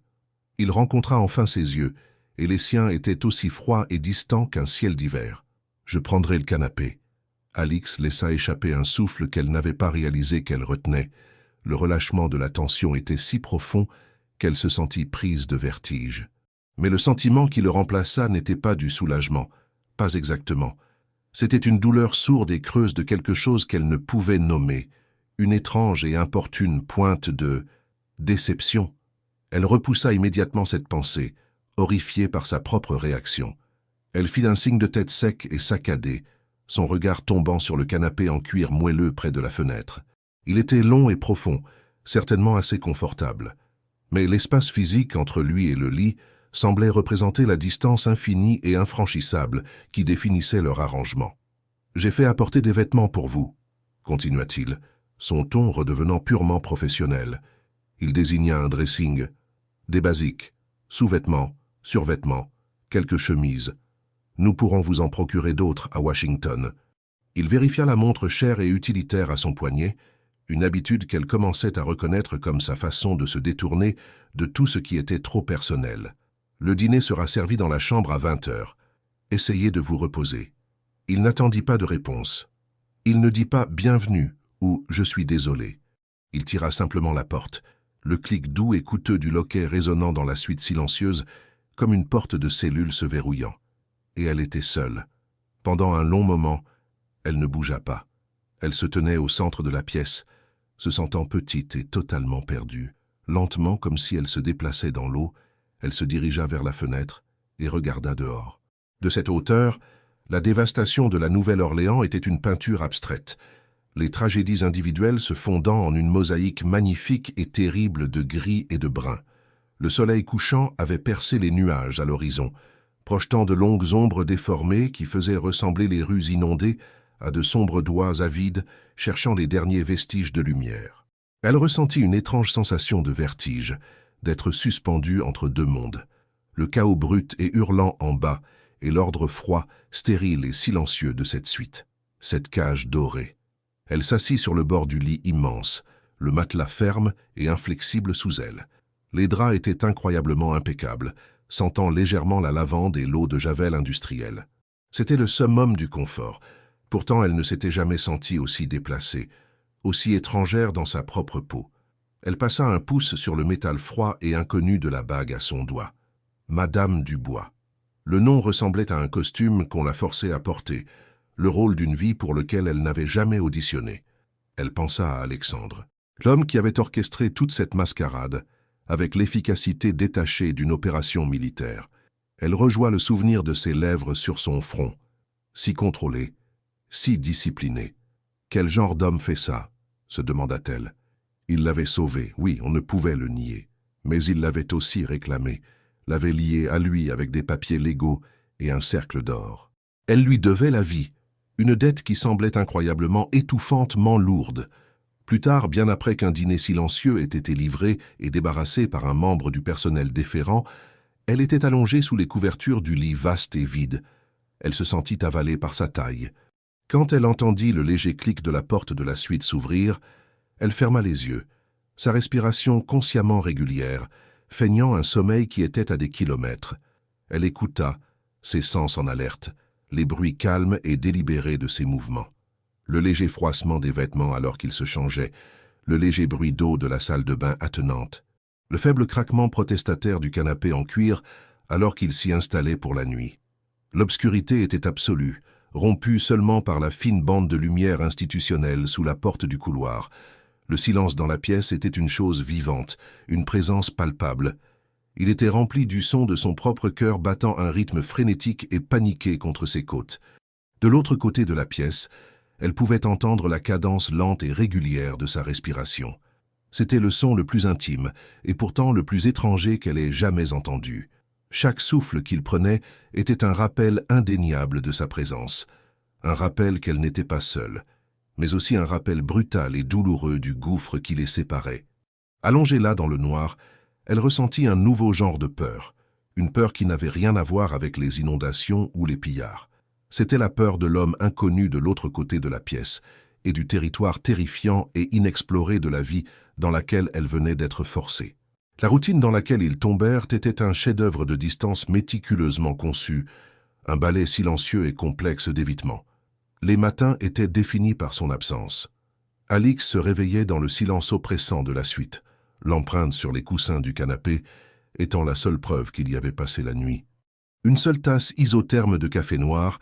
Il rencontra enfin ses yeux, et les siens étaient aussi froids et distants qu'un ciel d'hiver. « Je prendrai le canapé. » Alix laissa échapper un souffle qu'elle n'avait pas réalisé qu'elle retenait. Le relâchement de la tension était si profond qu'elle se sentit prise de vertige. Mais le sentiment qui le remplaça n'était pas du soulagement, pas exactement. C'était une douleur sourde et creuse de quelque chose qu'elle ne pouvait nommer, une étrange et importune pointe de déception. Elle repoussa immédiatement cette pensée, horrifiée par sa propre réaction. Elle fit un signe de tête sec et saccadé, son regard tombant sur le canapé en cuir moelleux près de la fenêtre. Il était long et profond, certainement assez confortable. Mais l'espace physique entre lui et le lit semblait représenter la distance infinie et infranchissable qui définissait leur arrangement. « J'ai fait apporter des vêtements pour vous », continua-t-il, son ton redevenant purement professionnel. Il désigna un dressing, des basiques, sous-vêtements, survêtements, quelques chemises. Nous pourrons vous en procurer d'autres à Washington. Il vérifia la montre chère et utilitaire à son poignet, une habitude qu'elle commençait à reconnaître comme sa façon de se détourner de tout ce qui était trop personnel. Le dîner sera servi dans la chambre à 20 heures. Essayez de vous reposer. Il n'attendit pas de réponse. Il ne dit pas « bienvenue » ou « je suis désolé ». Il tira simplement la porte, le clic doux et coûteux du loquet résonnant dans la suite silencieuse comme une porte de cellule se verrouillant. Et elle était seule. Pendant un long moment, elle ne bougea pas. Elle se tenait au centre de la pièce, se sentant petite et totalement perdue. Lentement, comme si elle se déplaçait dans l'eau, elle se dirigea vers la fenêtre et regarda dehors. De cette hauteur, la dévastation de la Nouvelle-Orléans était une peinture abstraite, les tragédies individuelles se fondant en une mosaïque magnifique et terrible de gris et de brun. Le soleil couchant avait percé les nuages à l'horizon, projetant de longues ombres déformées qui faisaient ressembler les rues inondées à de sombres doigts avides cherchant les derniers vestiges de lumière. Elle ressentit une étrange sensation de vertige, d'être suspendue entre deux mondes, le chaos brut et hurlant en bas et l'ordre froid, stérile et silencieux de cette suite, cette cage dorée. Elle s'assit sur le bord du lit immense, le matelas ferme et inflexible sous elle. Les draps étaient incroyablement impeccables, sentant légèrement la lavande et l'eau de javel industrielle. C'était le summum du confort. Pourtant, elle ne s'était jamais sentie aussi déplacée, aussi étrangère dans sa propre peau. Elle passa un pouce sur le métal froid et inconnu de la bague à son doigt. Madame Dubois. Le nom ressemblait à un costume qu'on la forçait à porter, le rôle d'une vie pour lequel elle n'avait jamais auditionné. Elle pensa à Alexandre, l'homme qui avait orchestré toute cette mascarade, avec l'efficacité détachée d'une opération militaire. Elle rejoint le souvenir de ses lèvres sur son front, si contrôlé, si discipliné. Quel genre d'homme fait ça? Se demanda-t-elle. Il l'avait sauvé, oui, on ne pouvait le nier. Mais il l'avait aussi réclamé, l'avait lié à lui avec des papiers légaux et un cercle d'or. Elle lui devait la vie, une dette qui semblait incroyablement étouffantement lourde. Plus tard, bien après qu'un dîner silencieux ait été livré et débarrassé par un membre du personnel déférent, elle était allongée sous les couvertures du lit vaste et vide. Elle se sentit avalée par sa taille. Quand elle entendit le léger clic de la porte de la suite s'ouvrir, elle ferma les yeux, sa respiration consciemment régulière, feignant un sommeil qui était à des kilomètres. Elle écouta, ses sens en alerte, les bruits calmes et délibérés de ses mouvements. Le léger froissement des vêtements alors qu'ils se changeaient, le léger bruit d'eau de la salle de bain attenante, le faible craquement protestataire du canapé en cuir alors qu'il s'y installait pour la nuit. L'obscurité était absolue, rompue seulement par la fine bande de lumière institutionnelle sous la porte du couloir. Le silence dans la pièce était une chose vivante, une présence palpable. Il était rempli du son de son propre cœur battant un rythme frénétique et paniqué contre ses côtes. De l'autre côté de la pièce, elle pouvait entendre la cadence lente et régulière de sa respiration. C'était le son le plus intime, et pourtant le plus étranger qu'elle ait jamais entendu. Chaque souffle qu'il prenait était un rappel indéniable de sa présence, un rappel qu'elle n'était pas seule, mais aussi un rappel brutal et douloureux du gouffre qui les séparait. Allongée là dans le noir, elle ressentit un nouveau genre de peur, une peur qui n'avait rien à voir avec les inondations ou les pillards. C'était la peur de l'homme inconnu de l'autre côté de la pièce et du territoire terrifiant et inexploré de la vie dans laquelle elle venait d'être forcée. La routine dans laquelle ils tombèrent était un chef-d'œuvre de distance méticuleusement conçu, un ballet silencieux et complexe d'évitement. Les matins étaient définis par son absence. Alix se réveillait dans le silence oppressant de la suite, l'empreinte sur les coussins du canapé étant la seule preuve qu'il y avait passé la nuit. Une seule tasse isotherme de café noir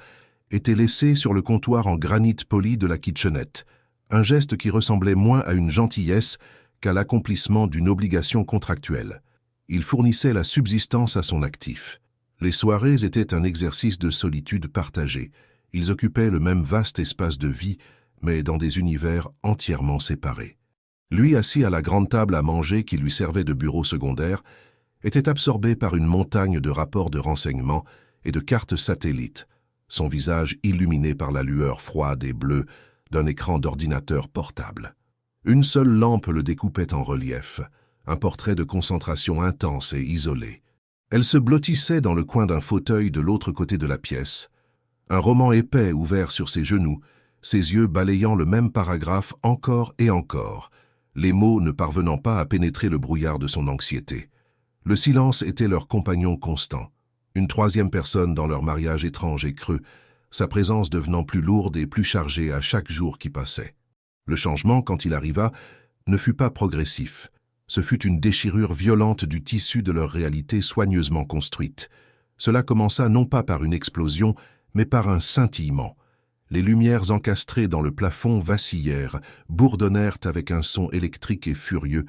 était laissée sur le comptoir en granit poli de la kitchenette, un geste qui ressemblait moins à une gentillesse qu'à l'accomplissement d'une obligation contractuelle. Il fournissait la subsistance à son actif. Les soirées étaient un exercice de solitude partagée. Ils occupaient le même vaste espace de vie, mais dans des univers entièrement séparés. Lui, assis à la grande table à manger qui lui servait de bureau secondaire, était absorbé par une montagne de rapports de renseignements et de cartes satellites, son visage illuminé par la lueur froide et bleue d'un écran d'ordinateur portable. Une seule lampe le découpait en relief, un portrait de concentration intense et isolé. Elle se blottissait dans le coin d'un fauteuil de l'autre côté de la pièce, un roman épais ouvert sur ses genoux, ses yeux balayant le même paragraphe encore et encore, les mots ne parvenant pas à pénétrer le brouillard de son anxiété. Le silence était leur compagnon constant, une troisième personne dans leur mariage étrange et creux, sa présence devenant plus lourde et plus chargée à chaque jour qui passait. Le changement, quand il arriva, ne fut pas progressif. Ce fut une déchirure violente du tissu de leur réalité soigneusement construite. Cela commença non pas par une explosion, mais par un scintillement. Les lumières encastrées dans le plafond vacillèrent, bourdonnèrent avec un son électrique et furieux,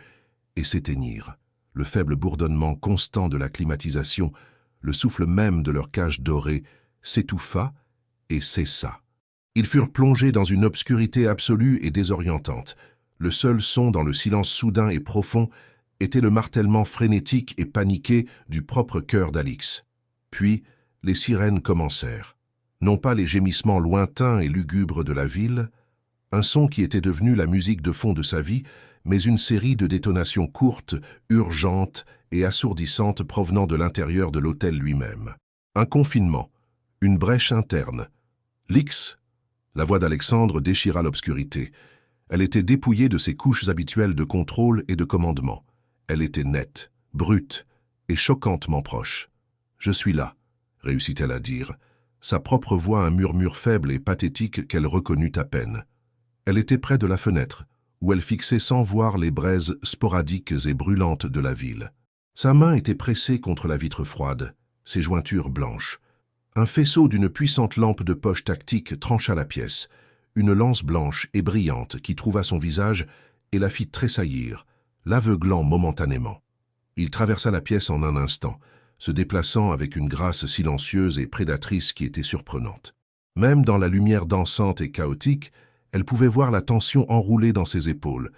et s'éteignirent. Le faible bourdonnement constant de la climatisation, le souffle même de leur cage dorée, s'étouffa et cessa. Ils furent plongés dans une obscurité absolue et désorientante. Le seul son dans le silence soudain et profond était le martèlement frénétique et paniqué du propre cœur d'Alix. Puis, les sirènes commencèrent. Non pas les gémissements lointains et lugubres de la ville, un son qui était devenu la musique de fond de sa vie, mais une série de détonations courtes, urgentes et assourdissantes provenant de l'intérieur de l'hôtel lui-même. Un confinement, une brèche interne. Lix, la voix d'Alexandre déchira l'obscurité. Elle était dépouillée de ses couches habituelles de contrôle et de commandement. Elle était nette, brute et choquantement proche. « Je suis là », réussit-elle à dire, sa propre voix un murmure faible et pathétique qu'elle reconnut à peine. Elle était près de la fenêtre, où elle fixait sans voir les braises sporadiques et brûlantes de la ville. Sa main était pressée contre la vitre froide, ses jointures blanches. Un faisceau d'une puissante lampe de poche tactique trancha la pièce, une lance blanche et brillante qui trouva son visage et la fit tressaillir, l'aveuglant momentanément. Il traversa la pièce en un instant, se déplaçant avec une grâce silencieuse et prédatrice qui était surprenante. Même dans la lumière dansante et chaotique, elle pouvait voir la tension enroulée dans ses épaules,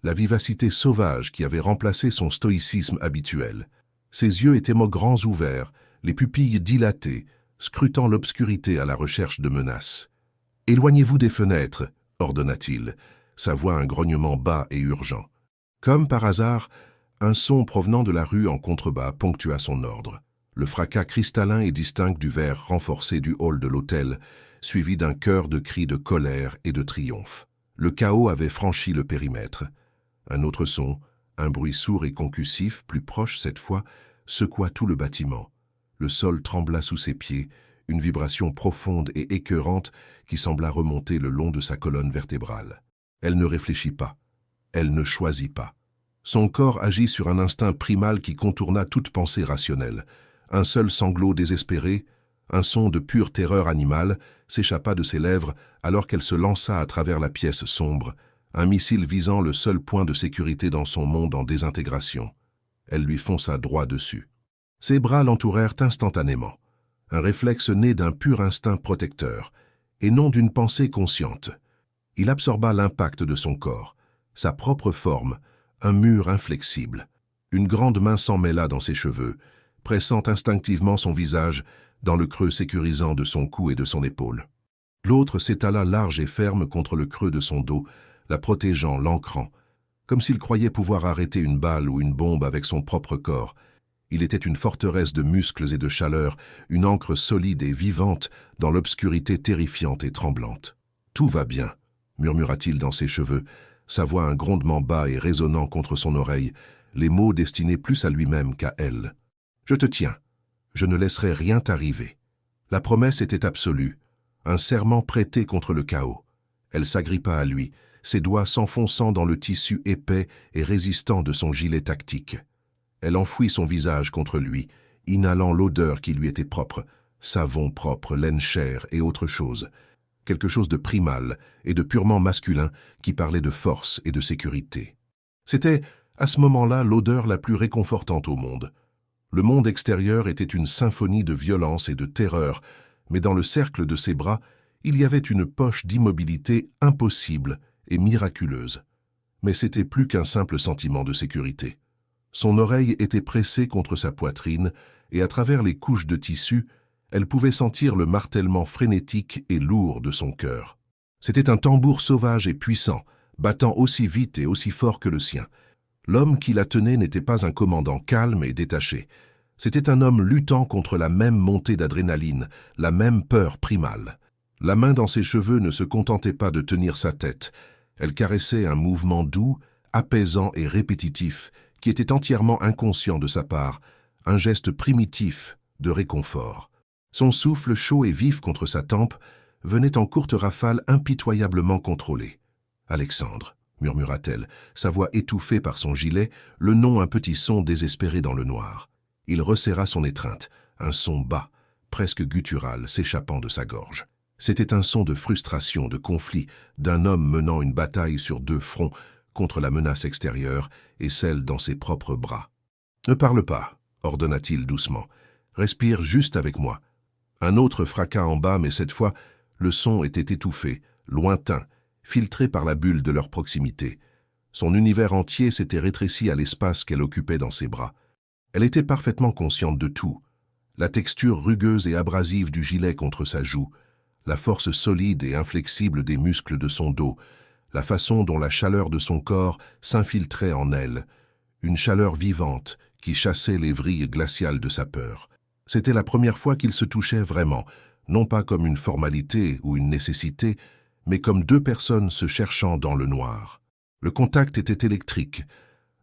la vivacité sauvage qui avait remplacé son stoïcisme habituel. Ses yeux étaient grands ouverts, les pupilles dilatées, scrutant l'obscurité à la recherche de menaces. « Éloignez-vous des fenêtres », ordonna-t-il, sa voix un grognement bas et urgent. Comme par hasard, un son provenant de la rue en contrebas ponctua son ordre. Le fracas cristallin et distinct du verre renforcé du hall de l'hôtel, suivi d'un chœur de cris de colère et de triomphe. Le chaos avait franchi le périmètre. Un autre son, un bruit sourd et concussif, plus proche cette fois, secoua tout le bâtiment. Le sol trembla sous ses pieds, une vibration profonde et écœurante qui sembla remonter le long de sa colonne vertébrale. Elle ne réfléchit pas. Elle ne choisit pas. Son corps agit sur un instinct primal qui contourna toute pensée rationnelle. Un seul sanglot désespéré, un son de pure terreur animale, s'échappa de ses lèvres alors qu'elle se lança à travers la pièce sombre, un missile visant le seul point de sécurité dans son monde en désintégration. Elle lui fonça droit dessus. Ses bras l'entourèrent instantanément, un réflexe né d'un pur instinct protecteur, et non d'une pensée consciente. Il absorba l'impact de son corps, sa propre forme, un mur inflexible. Une grande main s'emmêla dans ses cheveux, pressant instinctivement son visage dans le creux sécurisant de son cou et de son épaule. L'autre s'étala large et ferme contre le creux de son dos, la protégeant, l'ancrant, comme s'il croyait pouvoir arrêter une balle ou une bombe avec son propre corps. Il était une forteresse de muscles et de chaleur, une ancre solide et vivante dans l'obscurité terrifiante et tremblante. « Tout va bien », murmura-t-il dans ses cheveux, sa voix un grondement bas et résonnant contre son oreille, les mots destinés plus à lui-même qu'à elle. « Je te tiens. Je ne laisserai rien t'arriver. » La promesse était absolue, un serment prêté contre le chaos. Elle s'agrippa à lui, ses doigts s'enfonçant dans le tissu épais et résistant de son gilet tactique. Elle enfouit son visage contre lui, inhalant l'odeur qui lui était propre, savon propre, laine chère et autre chose. Quelque chose de primal et de purement masculin qui parlait de force et de sécurité. C'était, à ce moment-là, l'odeur la plus réconfortante au monde. Le monde extérieur était une symphonie de violence et de terreur, mais dans le cercle de ses bras, il y avait une poche d'immobilité impossible et miraculeuse. Mais c'était plus qu'un simple sentiment de sécurité. Son oreille était pressée contre sa poitrine, et à travers les couches de tissu, elle pouvait sentir le martèlement frénétique et lourd de son cœur. C'était un tambour sauvage et puissant, battant aussi vite et aussi fort que le sien. L'homme qui la tenait n'était pas un commandant calme et détaché. C'était un homme luttant contre la même montée d'adrénaline, la même peur primale. La main dans ses cheveux ne se contentait pas de tenir sa tête. Elle caressait un mouvement doux, apaisant et répétitif, qui était entièrement inconscient de sa part, un geste primitif de réconfort. Son souffle chaud et vif contre sa tempe venait en courte rafale impitoyablement contrôlée. « Alexandre », murmura-t-elle, sa voix étouffée par son gilet, le nom un petit son désespéré dans le noir. Il resserra son étreinte, un son bas, presque guttural, s'échappant de sa gorge. C'était un son de frustration, de conflit, d'un homme menant une bataille sur deux fronts, contre la menace extérieure et celle dans ses propres bras. « Ne parle pas », ordonna-t-il doucement. « Respire juste avec moi. » Un autre fracas en bas, mais cette fois, le son était étouffé, lointain, filtré par la bulle de leur proximité. Son univers entier s'était rétréci à l'espace qu'elle occupait dans ses bras. Elle était parfaitement consciente de tout. La texture rugueuse et abrasive du gilet contre sa joue, la force solide et inflexible des muscles de son dos, la façon dont la chaleur de son corps s'infiltrait en elle, une chaleur vivante qui chassait les vrilles glaciales de sa peur. C'était la première fois qu'ils se touchaient vraiment, non pas comme une formalité ou une nécessité, mais comme deux personnes se cherchant dans le noir. Le contact était électrique,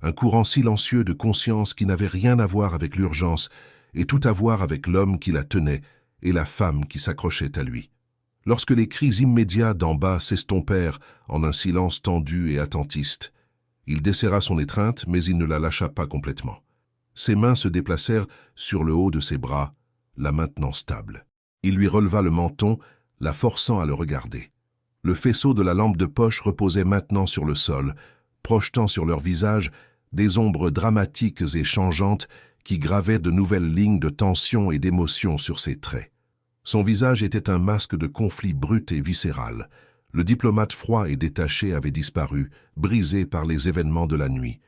un courant silencieux de conscience qui n'avait rien à voir avec l'urgence et tout à voir avec l'homme qui la tenait et la femme qui s'accrochait à lui. Lorsque les cris immédiats d'en bas s'estompèrent en un silence tendu et attentiste, il desserra son étreinte, mais il ne la lâcha pas complètement. Ses mains se déplacèrent sur le haut de ses bras, la maintenant stable. Il lui releva le menton, la forçant à le regarder. Le faisceau de la lampe de poche reposait maintenant sur le sol, projetant sur leur visage des ombres dramatiques et changeantes qui gravaient de nouvelles lignes de tension et d'émotion sur ses traits. Son visage était un masque de conflit brut et viscéral. Le diplomate froid et détaché avait disparu, brisé par les événements de la nuit.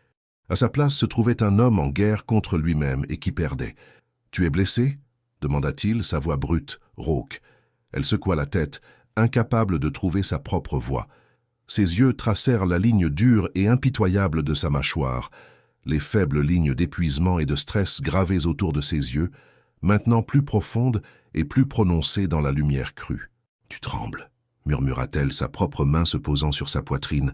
À sa place se trouvait un homme en guerre contre lui-même et qui perdait. « Tu es blessé ?» demanda-t-il, sa voix brute, rauque. Elle secoua la tête, incapable de trouver sa propre voix. Ses yeux tracèrent la ligne dure et impitoyable de sa mâchoire, les faibles lignes d'épuisement et de stress gravées autour de ses yeux, maintenant plus profondes et plus prononcées dans la lumière crue. « Tu trembles » murmura-t-elle, sa propre main se posant sur sa poitrine,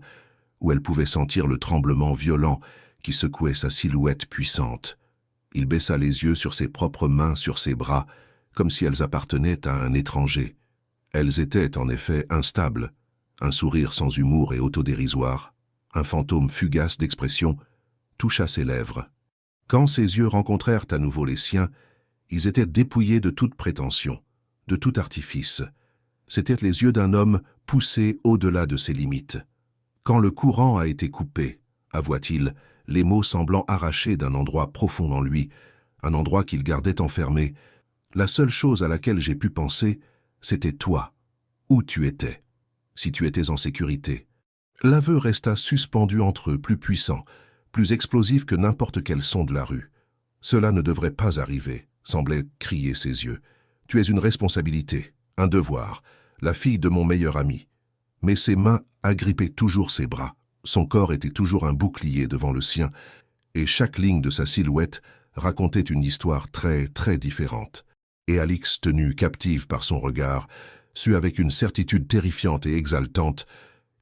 où elle pouvait sentir le tremblement violent qui secouait sa silhouette puissante. Il baissa les yeux sur ses propres mains, sur ses bras, comme si elles appartenaient à un étranger. Elles étaient en effet instables, un sourire sans humour et autodérisoire, un fantôme fugace d'expression, toucha ses lèvres. Quand ses yeux rencontrèrent à nouveau les siens, ils étaient dépouillés de toute prétention, de tout artifice. C'étaient les yeux d'un homme poussé au-delà de ses limites. Quand le courant a été coupé, avoua-t-il, les mots semblant arrachés d'un endroit profond en lui, un endroit qu'il gardait enfermé, la seule chose à laquelle j'ai pu penser, c'était toi, où tu étais, si tu étais en sécurité. L'aveu resta suspendu entre eux, plus puissant, plus explosif que n'importe quel son de la rue. Cela ne devrait pas arriver, semblait crier ses yeux. Tu es une responsabilité, un devoir, la fille de mon meilleur ami. Mais ses mains agrippaient toujours ses bras. Son corps était toujours un bouclier devant le sien, et chaque ligne de sa silhouette racontait une histoire très, très différente. Et Alix, tenue captive par son regard, sut avec une certitude terrifiante et exaltante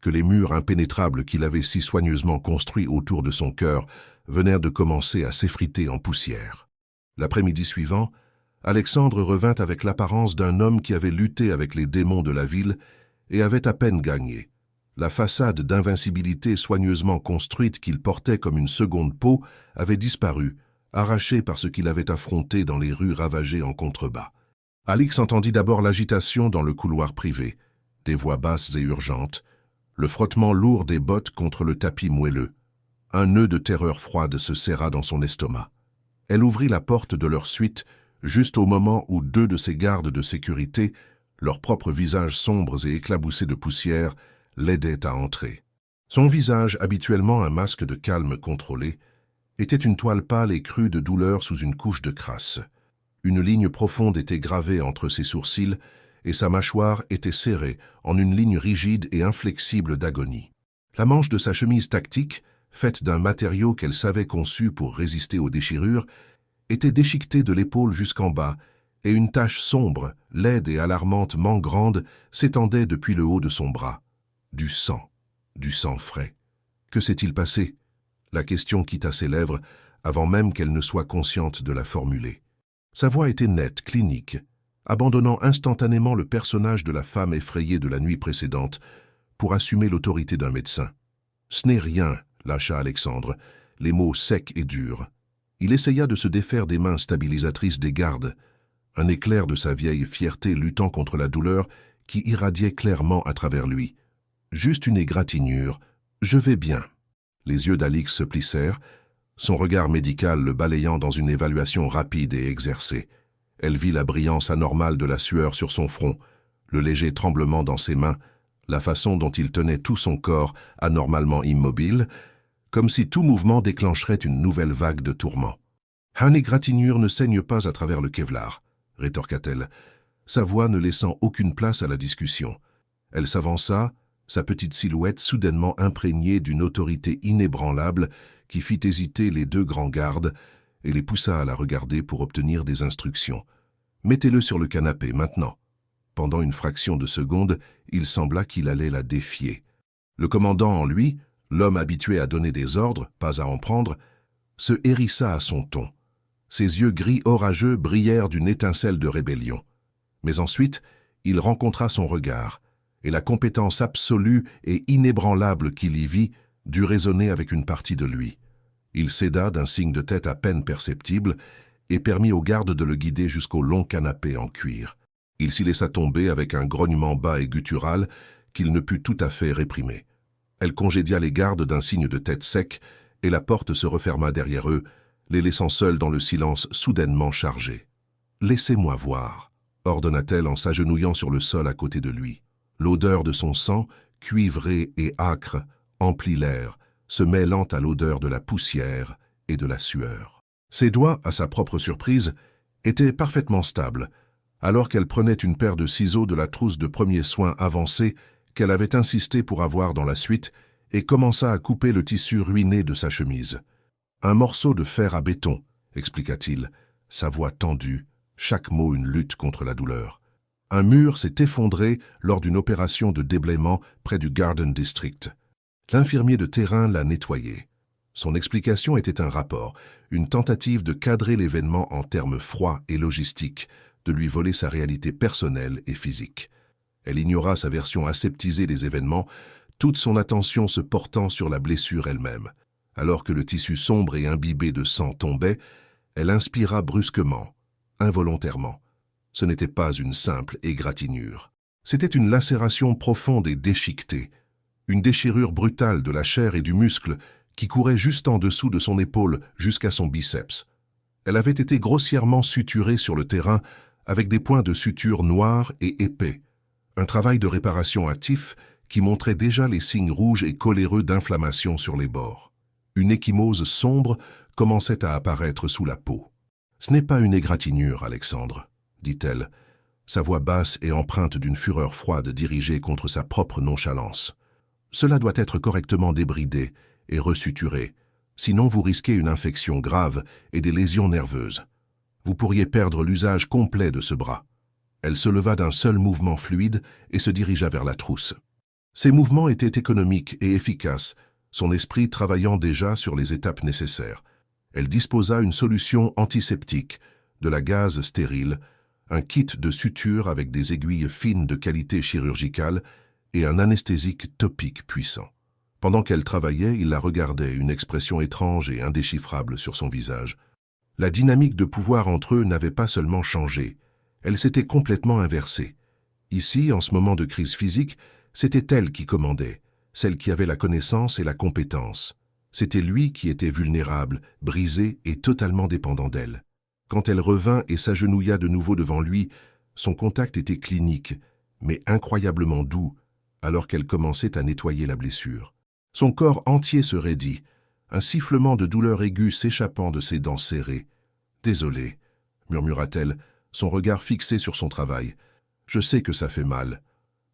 que les murs impénétrables qu'il avait si soigneusement construits autour de son cœur venèrent de commencer à s'effriter en poussière. L'après-midi suivant, Alexandre revint avec l'apparence d'un homme qui avait lutté avec les démons de la ville et avait à peine gagné. La façade d'invincibilité soigneusement construite qu'il portait comme une seconde peau avait disparu, arrachée par ce qu'il avait affronté dans les rues ravagées en contrebas. Alix entendit d'abord l'agitation dans le couloir privé, des voix basses et urgentes, le frottement lourd des bottes contre le tapis moelleux. Un nœud de terreur froide se serra dans son estomac. Elle ouvrit la porte de leur suite juste au moment où deux de ses gardes de sécurité, leurs propres visages sombres et éclaboussés de poussière, l'aidaient à entrer. Son visage, habituellement un masque de calme contrôlé, était une toile pâle et crue de douleur sous une couche de crasse. Une ligne profonde était gravée entre ses sourcils et sa mâchoire était serrée en une ligne rigide et inflexible d'agonie. La manche de sa chemise tactique, faite d'un matériau qu'elle savait conçu pour résister aux déchirures, était déchiquetée de l'épaule jusqu'en bas, et une tache sombre, laide et alarmantement grande s'étendait depuis le haut de son bras. Du sang frais. Que s'est-il passé? La question quitta ses lèvres avant même qu'elle ne soit consciente de la formuler. Sa voix était nette, clinique, abandonnant instantanément le personnage de la femme effrayée de la nuit précédente pour assumer l'autorité d'un médecin. « Ce n'est rien », lâcha Alexandre, les mots secs et durs. Il essaya de se défaire des mains stabilisatrices des gardes, un éclair de sa vieille fierté luttant contre la douleur qui irradiait clairement à travers lui. Juste une égratignure. « Je vais bien. » Les yeux d'Alix se plissèrent, son regard médical le balayant dans une évaluation rapide et exercée. Elle vit la brillance anormale de la sueur sur son front, le léger tremblement dans ses mains, la façon dont il tenait tout son corps anormalement immobile, comme si tout mouvement déclencherait une nouvelle vague de tourments. « Un égratignure ne saigne pas à travers le Kevlar », rétorqua-t-elle, sa voix ne laissant aucune place à la discussion. Elle s'avança, sa petite silhouette soudainement imprégnée d'une autorité inébranlable qui fit hésiter les deux grands gardes et les poussa à la regarder pour obtenir des instructions. « Mettez-le sur le canapé, maintenant. » Pendant une fraction de seconde, il sembla qu'il allait la défier. Le commandant en lui, l'homme habitué à donner des ordres, pas à en prendre, se hérissa à son ton. Ses yeux gris orageux brillèrent d'une étincelle de rébellion. Mais ensuite, il rencontra son regard, et la compétence absolue et inébranlable qu'il y vit dut résonner avec une partie de lui. Il céda d'un signe de tête à peine perceptible et permit au garde de le guider jusqu'au long canapé en cuir. Il s'y laissa tomber avec un grognement bas et guttural qu'il ne put tout à fait réprimer. Elle congédia les gardes d'un signe de tête sec, et la porte se referma derrière eux, les laissant seuls dans le silence soudainement chargé. « Laissez-moi voir », ordonna-t-elle en s'agenouillant sur le sol à côté de lui. L'odeur de son sang, cuivré et âcre, emplit l'air, se mêlant à l'odeur de la poussière et de la sueur. Ses doigts, à sa propre surprise, étaient parfaitement stables, alors qu'elle prenait une paire de ciseaux de la trousse de premiers soins avancée qu'elle avait insisté pour avoir dans la suite et commença à couper le tissu ruiné de sa chemise. « Un morceau de fer à béton », expliqua-t-il, sa voix tendue, chaque mot une lutte contre la douleur. Un mur s'est effondré lors d'une opération de déblaiement près du Garden District. L'infirmier de terrain l'a nettoyé. Son explication était un rapport, une tentative de cadrer l'événement en termes froids et logistiques, de lui voler sa réalité personnelle et physique. Elle ignora sa version aseptisée des événements, toute son attention se portant sur la blessure elle-même. Alors que le tissu sombre et imbibé de sang tombait, elle inspira brusquement, involontairement. Ce n'était pas une simple égratignure. C'était une lacération profonde et déchiquetée, une déchirure brutale de la chair et du muscle qui courait juste en dessous de son épaule jusqu'à son biceps. Elle avait été grossièrement suturée sur le terrain avec des points de suture noirs et épais, un travail de réparation hâtif qui montrait déjà les signes rouges et coléreux d'inflammation sur les bords. Une ecchymose sombre commençait à apparaître sous la peau. « Ce n'est pas une égratignure, Alexandre, » dit-elle, sa voix basse et empreinte d'une fureur froide dirigée contre sa propre nonchalance. « Cela doit être correctement débridé et resuturé, sinon vous risquez une infection grave et des lésions nerveuses. Vous pourriez perdre l'usage complet de ce bras. » Elle se leva d'un seul mouvement fluide et se dirigea vers la trousse. Ses mouvements étaient économiques et efficaces, son esprit travaillant déjà sur les étapes nécessaires. Elle disposa une solution antiseptique, de la gaze stérile, un kit de suture avec des aiguilles fines de qualité chirurgicale et un anesthésique topique puissant. Pendant qu'elle travaillait, il la regardait, une expression étrange et indéchiffrable sur son visage. La dynamique de pouvoir entre eux n'avait pas seulement changé, elle s'était complètement inversée. Ici, en ce moment de crise physique, c'était elle qui commandait, celle qui avait la connaissance et la compétence. C'était lui qui était vulnérable, brisé et totalement dépendant d'elle. Quand elle revint et s'agenouilla de nouveau devant lui, son contact était clinique, mais incroyablement doux, alors qu'elle commençait à nettoyer la blessure. Son corps entier se raidit, un sifflement de douleur aiguë s'échappant de ses dents serrées. « Désolée, » murmura-t-elle, son regard fixé sur son travail. « Je sais que ça fait mal. »«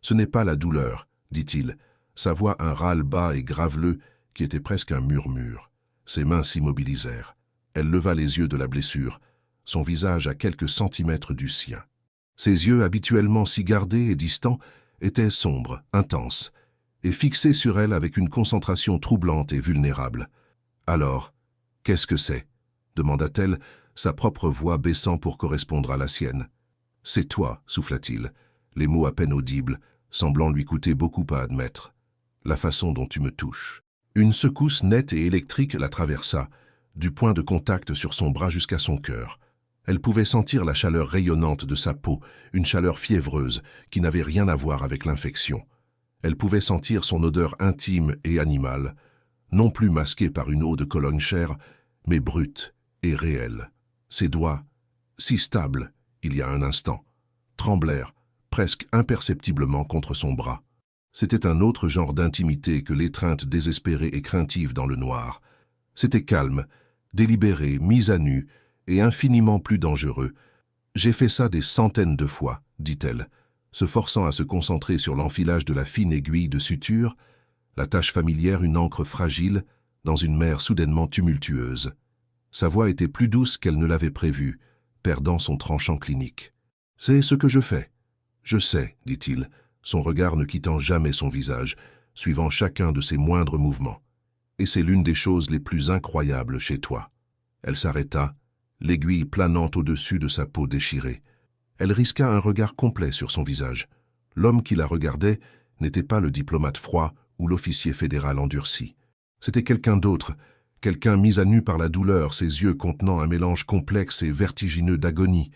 Ce n'est pas la douleur, » dit-il, sa voix un râle bas et graveleux qui était presque un murmure. Ses mains s'immobilisèrent. Elle leva les yeux de la blessure, son visage à quelques centimètres du sien. Ses yeux, habituellement si gardés et distants, étaient sombres, intenses, et fixés sur elle avec une concentration troublante et vulnérable. « Alors, qu'est-ce que c'est » demanda-t-elle, sa propre voix baissant pour correspondre à la sienne. « C'est toi, souffla-t-il, les mots à peine audibles, semblant lui coûter beaucoup à admettre. La façon dont tu me touches. » Une secousse nette et électrique la traversa, du point de contact sur son bras jusqu'à son cœur. Elle pouvait sentir la chaleur rayonnante de sa peau, une chaleur fiévreuse qui n'avait rien à voir avec l'infection. Elle pouvait sentir son odeur intime et animale, non plus masquée par une eau de Cologne chère, mais brute et réelle. Ses doigts, si stables il y a un instant, tremblèrent presque imperceptiblement contre son bras. C'était un autre genre d'intimité que l'étreinte désespérée et craintive dans le noir. C'était calme, délibéré, mis à nu et infiniment plus dangereux. « J'ai fait ça des centaines de fois, » dit-elle, se forçant à se concentrer sur l'enfilage de la fine aiguille de suture, la tâche familière une encre fragile dans une mer soudainement tumultueuse. Sa voix était plus douce qu'elle ne l'avait prévu, perdant son tranchant clinique. « C'est ce que je fais. »« Je sais, » dit-il, son regard ne quittant jamais son visage, suivant chacun de ses moindres mouvements. « Et c'est l'une des choses les plus incroyables chez toi. » Elle s'arrêta, l'aiguille planant au-dessus de sa peau déchirée. Elle risqua un regard complet sur son visage. L'homme qui la regardait n'était pas le diplomate froid ou l'officier fédéral endurci. C'était quelqu'un d'autre, Quelqu'un mis à nu par la douleur, ses yeux contenant un mélange complexe et vertigineux d'agonie,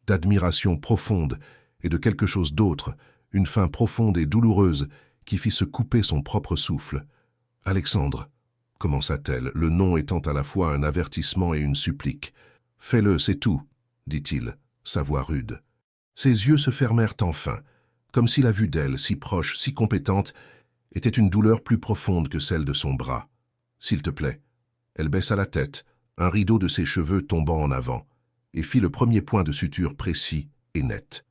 d'admiration profonde et de quelque chose d'autre, une faim profonde et douloureuse qui fit se couper son propre souffle. « Alexandre !» commença-t-elle, le nom étant à la fois un avertissement et une supplique. « Fais-le, c'est tout, » dit-il, sa voix rude. Ses yeux se fermèrent enfin, comme si la vue d'elle, si proche, si compétente, était une douleur plus profonde que celle de son bras. « S'il te plaît. » Elle baissa la tête, un rideau de ses cheveux tombant en avant, et fit le premier point de suture précis et net.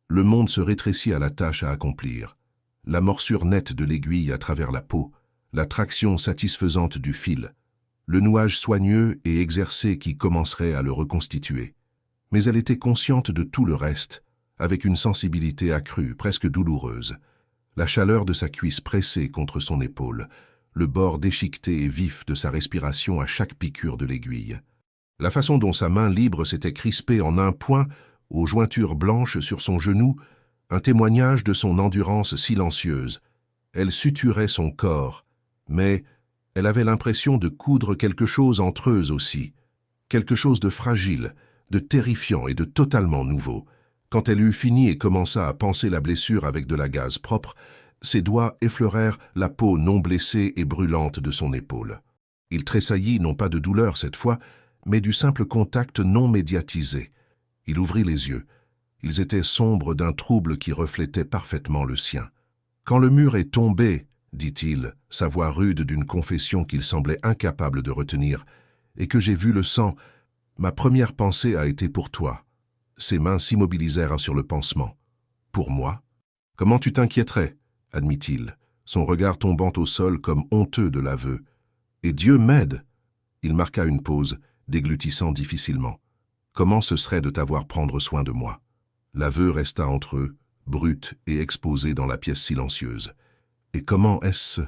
Le monde se rétrécit à la tâche à accomplir. La morsure nette de l'aiguille à travers la peau, la traction satisfaisante du fil, le nouage soigneux et exercé qui commencerait à le reconstituer. Mais elle était consciente de tout le reste, avec une sensibilité accrue, presque douloureuse. La chaleur de sa cuisse pressée contre son épaule, le bord déchiqueté et vif de sa respiration à chaque piqûre de l'aiguille. La façon dont sa main libre s'était crispée en un point, aux jointures blanches sur son genou, un témoignage de son endurance silencieuse. Elle suturait son corps, mais elle avait l'impression de coudre quelque chose entre eux aussi, quelque chose de fragile, de terrifiant et de totalement nouveau. Quand elle eut fini et commença à panser la blessure avec de la gaze propre, ses doigts effleurèrent la peau non blessée et brûlante de son épaule. Il tressaillit non pas de douleur cette fois, mais du simple contact non médiatisé. Il ouvrit les yeux. Ils étaient sombres d'un trouble qui reflétait parfaitement le sien. « Quand le mur est tombé, » dit-il, sa voix rude d'une confession qu'il semblait incapable de retenir, « et que j'ai vu le sang, ma première pensée a été pour toi. » Ses mains s'immobilisèrent sur le pansement. « Pour moi ? Comment tu t'inquiéterais ?» admit-il, son regard tombant au sol comme honteux de l'aveu. « Et Dieu m'aide !» Il marqua une pause, déglutissant difficilement. « Comment ce serait de t'avoir prendre soin de moi ?» L'aveu resta entre eux, brut et exposé dans la pièce silencieuse. « Et comment est-ce »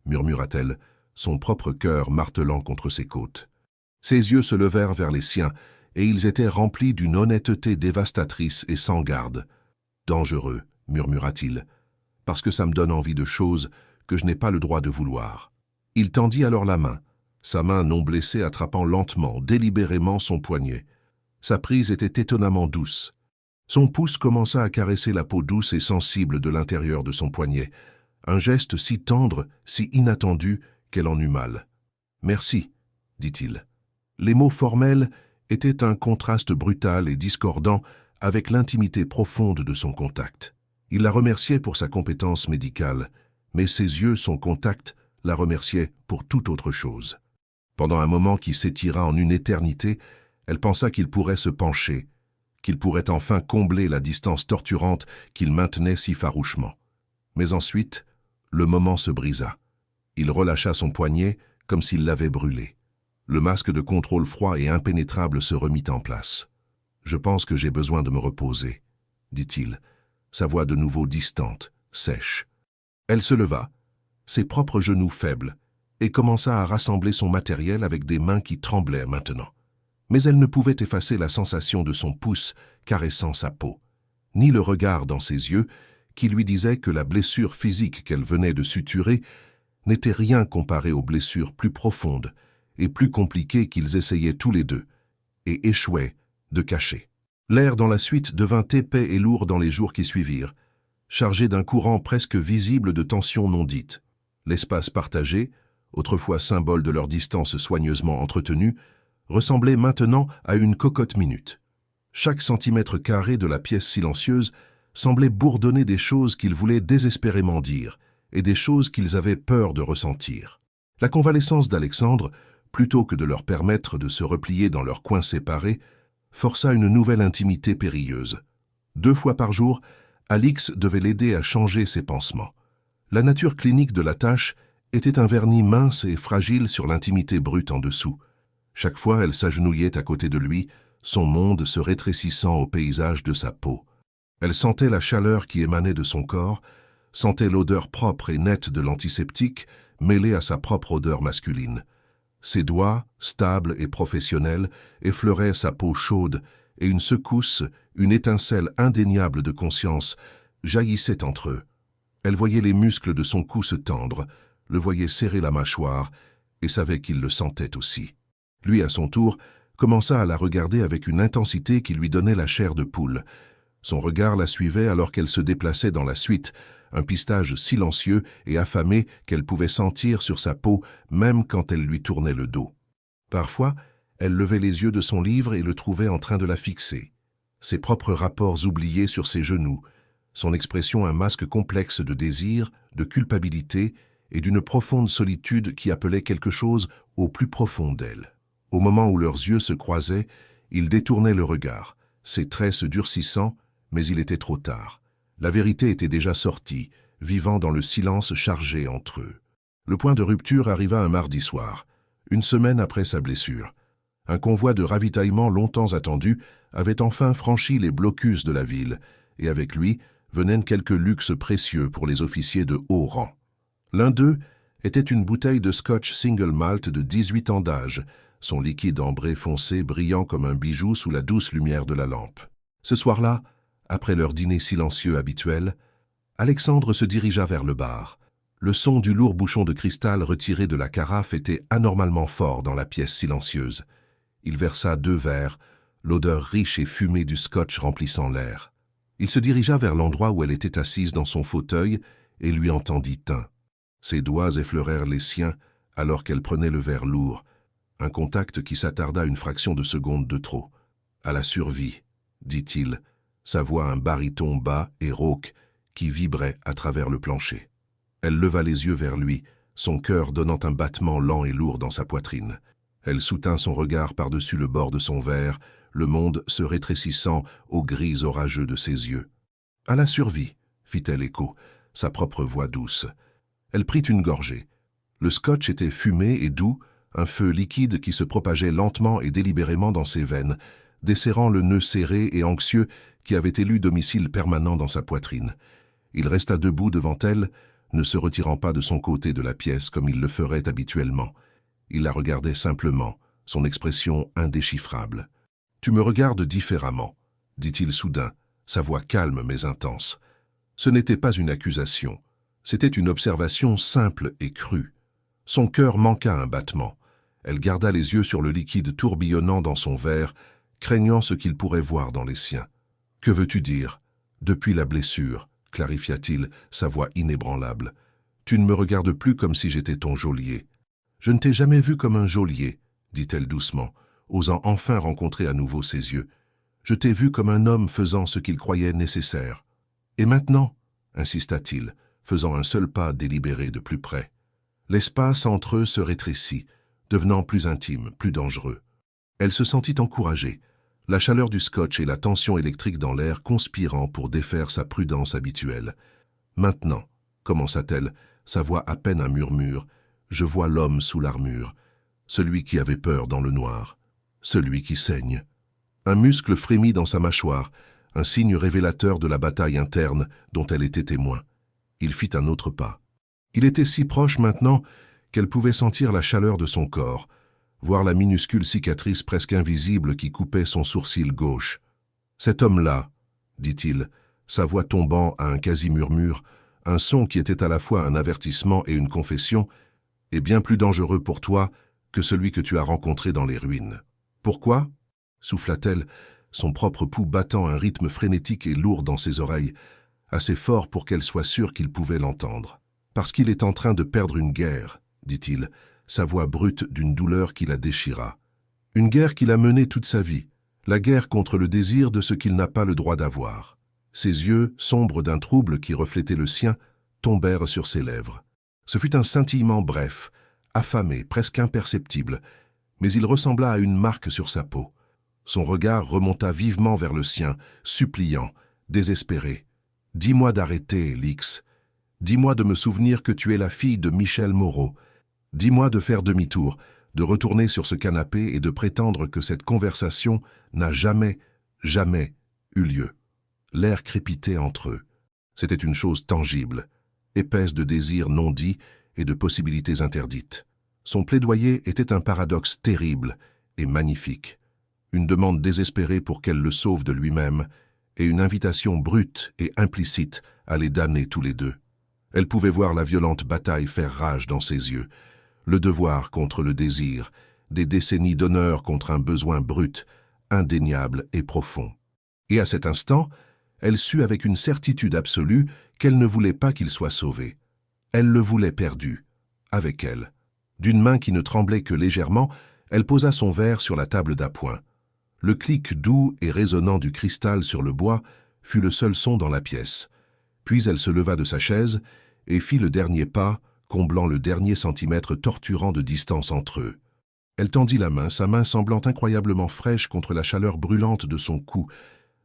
murmura-t-elle, son propre cœur martelant contre ses côtes. Ses yeux se levèrent vers les siens, et ils étaient remplis d'une honnêteté dévastatrice et sans garde. « Dangereux » murmura-t-il, « parce que ça me donne envie de choses que je n'ai pas le droit de vouloir. » Il tendit alors la main, sa main non blessée attrapant lentement, délibérément son poignet. Sa prise était étonnamment douce. Son pouce commença à caresser la peau douce et sensible de l'intérieur de son poignet, un geste si tendre, si inattendu, qu'elle en eut mal. « Merci », dit-il. Les mots formels étaient un contraste brutal et discordant avec l'intimité profonde de son contact. Il la remerciait pour sa compétence médicale, mais ses yeux, son contact, la remerciaient pour toute autre chose. Pendant un moment qui s'étira en une éternité, elle pensa qu'il pourrait se pencher, qu'il pourrait enfin combler la distance torturante qu'il maintenait si farouchement. Mais ensuite, le moment se brisa. Il relâcha son poignet comme s'il l'avait brûlé. Le masque de contrôle froid et impénétrable se remit en place. « Je pense que j'ai besoin de me reposer, » dit-il, sa voix de nouveau distante, sèche. Elle se leva, ses propres genoux faibles, et commença à rassembler son matériel avec des mains qui tremblaient maintenant. Mais elle ne pouvait effacer la sensation de son pouce caressant sa peau, ni le regard dans ses yeux qui lui disait que la blessure physique qu'elle venait de suturer n'était rien comparée aux blessures plus profondes et plus compliquées qu'ils essayaient tous les deux, et échouaient de cacher. L'air dans la suite devint épais et lourd dans les jours qui suivirent, chargé d'un courant presque visible de tensions non dites. L'espace partagé, autrefois symbole de leur distance soigneusement entretenue, ressemblait maintenant à une cocotte minute. Chaque centimètre carré de la pièce silencieuse semblait bourdonner des choses qu'ils voulaient désespérément dire et des choses qu'ils avaient peur de ressentir. La convalescence d'Alexandre, plutôt que de leur permettre de se replier dans leurs coins séparés, força une nouvelle intimité périlleuse. 2 fois par jour, Alix devait l'aider à changer ses pansements. La nature clinique de la tâche était un vernis mince et fragile sur l'intimité brute en dessous. Chaque fois, elle s'agenouillait à côté de lui, son monde se rétrécissant au paysage de sa peau. Elle sentait la chaleur qui émanait de son corps, sentait l'odeur propre et nette de l'antiseptique mêlée à sa propre odeur masculine. Ses doigts, stables et professionnels, effleuraient sa peau chaude et une secousse, une étincelle indéniable de conscience, jaillissait entre eux. Elle voyait les muscles de son cou se tendre, le voyait serrer la mâchoire, et savait qu'il le sentait aussi. Lui, à son tour, commença à la regarder avec une intensité qui lui donnait la chair de poule. Son regard la suivait alors qu'elle se déplaçait dans la suite, un pistage silencieux et affamé qu'elle pouvait sentir sur sa peau même quand elle lui tournait le dos. Parfois, elle levait les yeux de son livre et le trouvait en train de la fixer. Ses propres rapports oubliés sur ses genoux, son expression un masque complexe de désir, de culpabilité et d'une profonde solitude qui appelait quelque chose au plus profond d'elle. Au moment où leurs yeux se croisaient, il détournait le regard, ses traits se durcissant, mais il était trop tard. La vérité était déjà sortie, vivant dans le silence chargé entre eux. Le point de rupture arriva un mardi soir, une semaine après sa blessure. Un convoi de ravitaillement longtemps attendu avait enfin franchi les blocus de la ville, et avec lui venaient quelques luxes précieux pour les officiers de haut rang. L'un d'eux était une bouteille de scotch single malt de 18 ans d'âge, son liquide ambré foncé brillant comme un bijou sous la douce lumière de la lampe. Ce soir-là, après leur dîner silencieux habituel, Alexandre se dirigea vers le bar. Le son du lourd bouchon de cristal retiré de la carafe était anormalement fort dans la pièce silencieuse. Il versa 2 verres, l'odeur riche et fumée du scotch remplissant l'air. Il se dirigea vers l'endroit où elle était assise dans son fauteuil et lui entendit un. Ses doigts effleurèrent les siens alors qu'elle prenait le verre lourd, un contact qui s'attarda une fraction de seconde de trop. « À la survie », dit-il, sa voix un baryton bas et rauque qui vibrait à travers le plancher. Elle leva les yeux vers lui, son cœur donnant un battement lent et lourd dans sa poitrine. Elle soutint son regard par-dessus le bord de son verre, le monde se rétrécissant au gris orageux de ses yeux. « À la survie », fit-elle écho, sa propre voix douce. Elle prit une gorgée. Le scotch était fumé et doux, un feu liquide qui se propageait lentement et délibérément dans ses veines, desserrant le nœud serré et anxieux qui avait élu domicile permanent dans sa poitrine. Il resta debout devant elle, ne se retirant pas de son côté de la pièce comme il le ferait habituellement. Il la regardait simplement, son expression indéchiffrable. « Tu me regardes différemment », dit-il soudain, sa voix calme mais intense. Ce n'était pas une accusation, c'était une observation simple et crue. Son cœur manqua un battement. Elle garda les yeux sur le liquide tourbillonnant dans son verre, craignant ce qu'il pourrait voir dans les siens. « Que veux-tu dire ? Depuis la blessure, clarifia-t-il, sa voix inébranlable. Tu ne me regardes plus comme si j'étais ton geôlier. Je ne t'ai jamais vu comme un geôlier, dit-elle doucement, osant enfin rencontrer à nouveau ses yeux. Je t'ai vu comme un homme faisant ce qu'il croyait nécessaire. Et maintenant, insista-t-il, faisant un seul pas délibéré de plus près. L'espace entre eux se rétrécit, devenant plus intime, plus dangereux. Elle se sentit encouragée, la chaleur du scotch et la tension électrique dans l'air conspirant pour défaire sa prudence habituelle. Maintenant, commença-t-elle, sa voix à peine un murmure, je vois l'homme sous l'armure, celui qui avait peur dans le noir, celui qui saigne. Un muscle frémit dans sa mâchoire, un signe révélateur de la bataille interne dont elle était témoin. Il fit un autre pas. Il était si proche maintenant qu'elle pouvait sentir la chaleur de son corps, voir la minuscule cicatrice presque invisible qui coupait son sourcil gauche. « Cet homme-là, » dit-il, sa voix tombant à un quasi-murmure, un son qui était à la fois un avertissement et une confession, est bien plus dangereux pour toi que celui que tu as rencontré dans les ruines. « Pourquoi » souffla-t-elle, son propre pouls battant un rythme frénétique et lourd dans ses oreilles, assez fort pour qu'elle soit sûre qu'il pouvait l'entendre. « Parce qu'il est en train de perdre une guerre, » dit-il, sa voix brute d'une douleur qui la déchira. « Une guerre qu'il a menée toute sa vie, la guerre contre le désir de ce qu'il n'a pas le droit d'avoir. » Ses yeux, sombres d'un trouble qui reflétait le sien, tombèrent sur ses lèvres. Ce fut un scintillement bref, affamé, presque imperceptible, mais il ressembla à une marque sur sa peau. Son regard remonta vivement vers le sien, suppliant, désespéré. « Dis-moi d'arrêter, Lix. Dis-moi de me souvenir que tu es la fille de Michel Moreau. Dis-moi de faire demi-tour, de retourner sur ce canapé et de prétendre que cette conversation n'a jamais, jamais eu lieu. » L'air crépitait entre eux. C'était une chose tangible, épaisse de désirs non dits et de possibilités interdites. Son plaidoyer était un paradoxe terrible et magnifique. Une demande désespérée pour qu'elle le sauve de lui-même et une invitation brute et implicite à les damner tous les deux. Elle pouvait voir la violente bataille faire rage dans ses yeux, Le devoir contre le désir, des décennies d'honneur contre un besoin brut, indéniable et profond. Et à cet instant, elle sut avec une certitude absolue qu'elle ne voulait pas qu'il soit sauvé. Elle le voulait perdu, avec elle. D'une main qui ne tremblait que légèrement, elle posa son verre sur la table d'appoint. Le clic doux et résonnant du cristal sur le bois fut le seul son dans la pièce. Puis elle se leva de sa chaise et fit le dernier pas, comblant le dernier centimètre torturant de distance entre eux. Elle tendit la main, sa main semblant incroyablement fraîche contre la chaleur brûlante de son cou,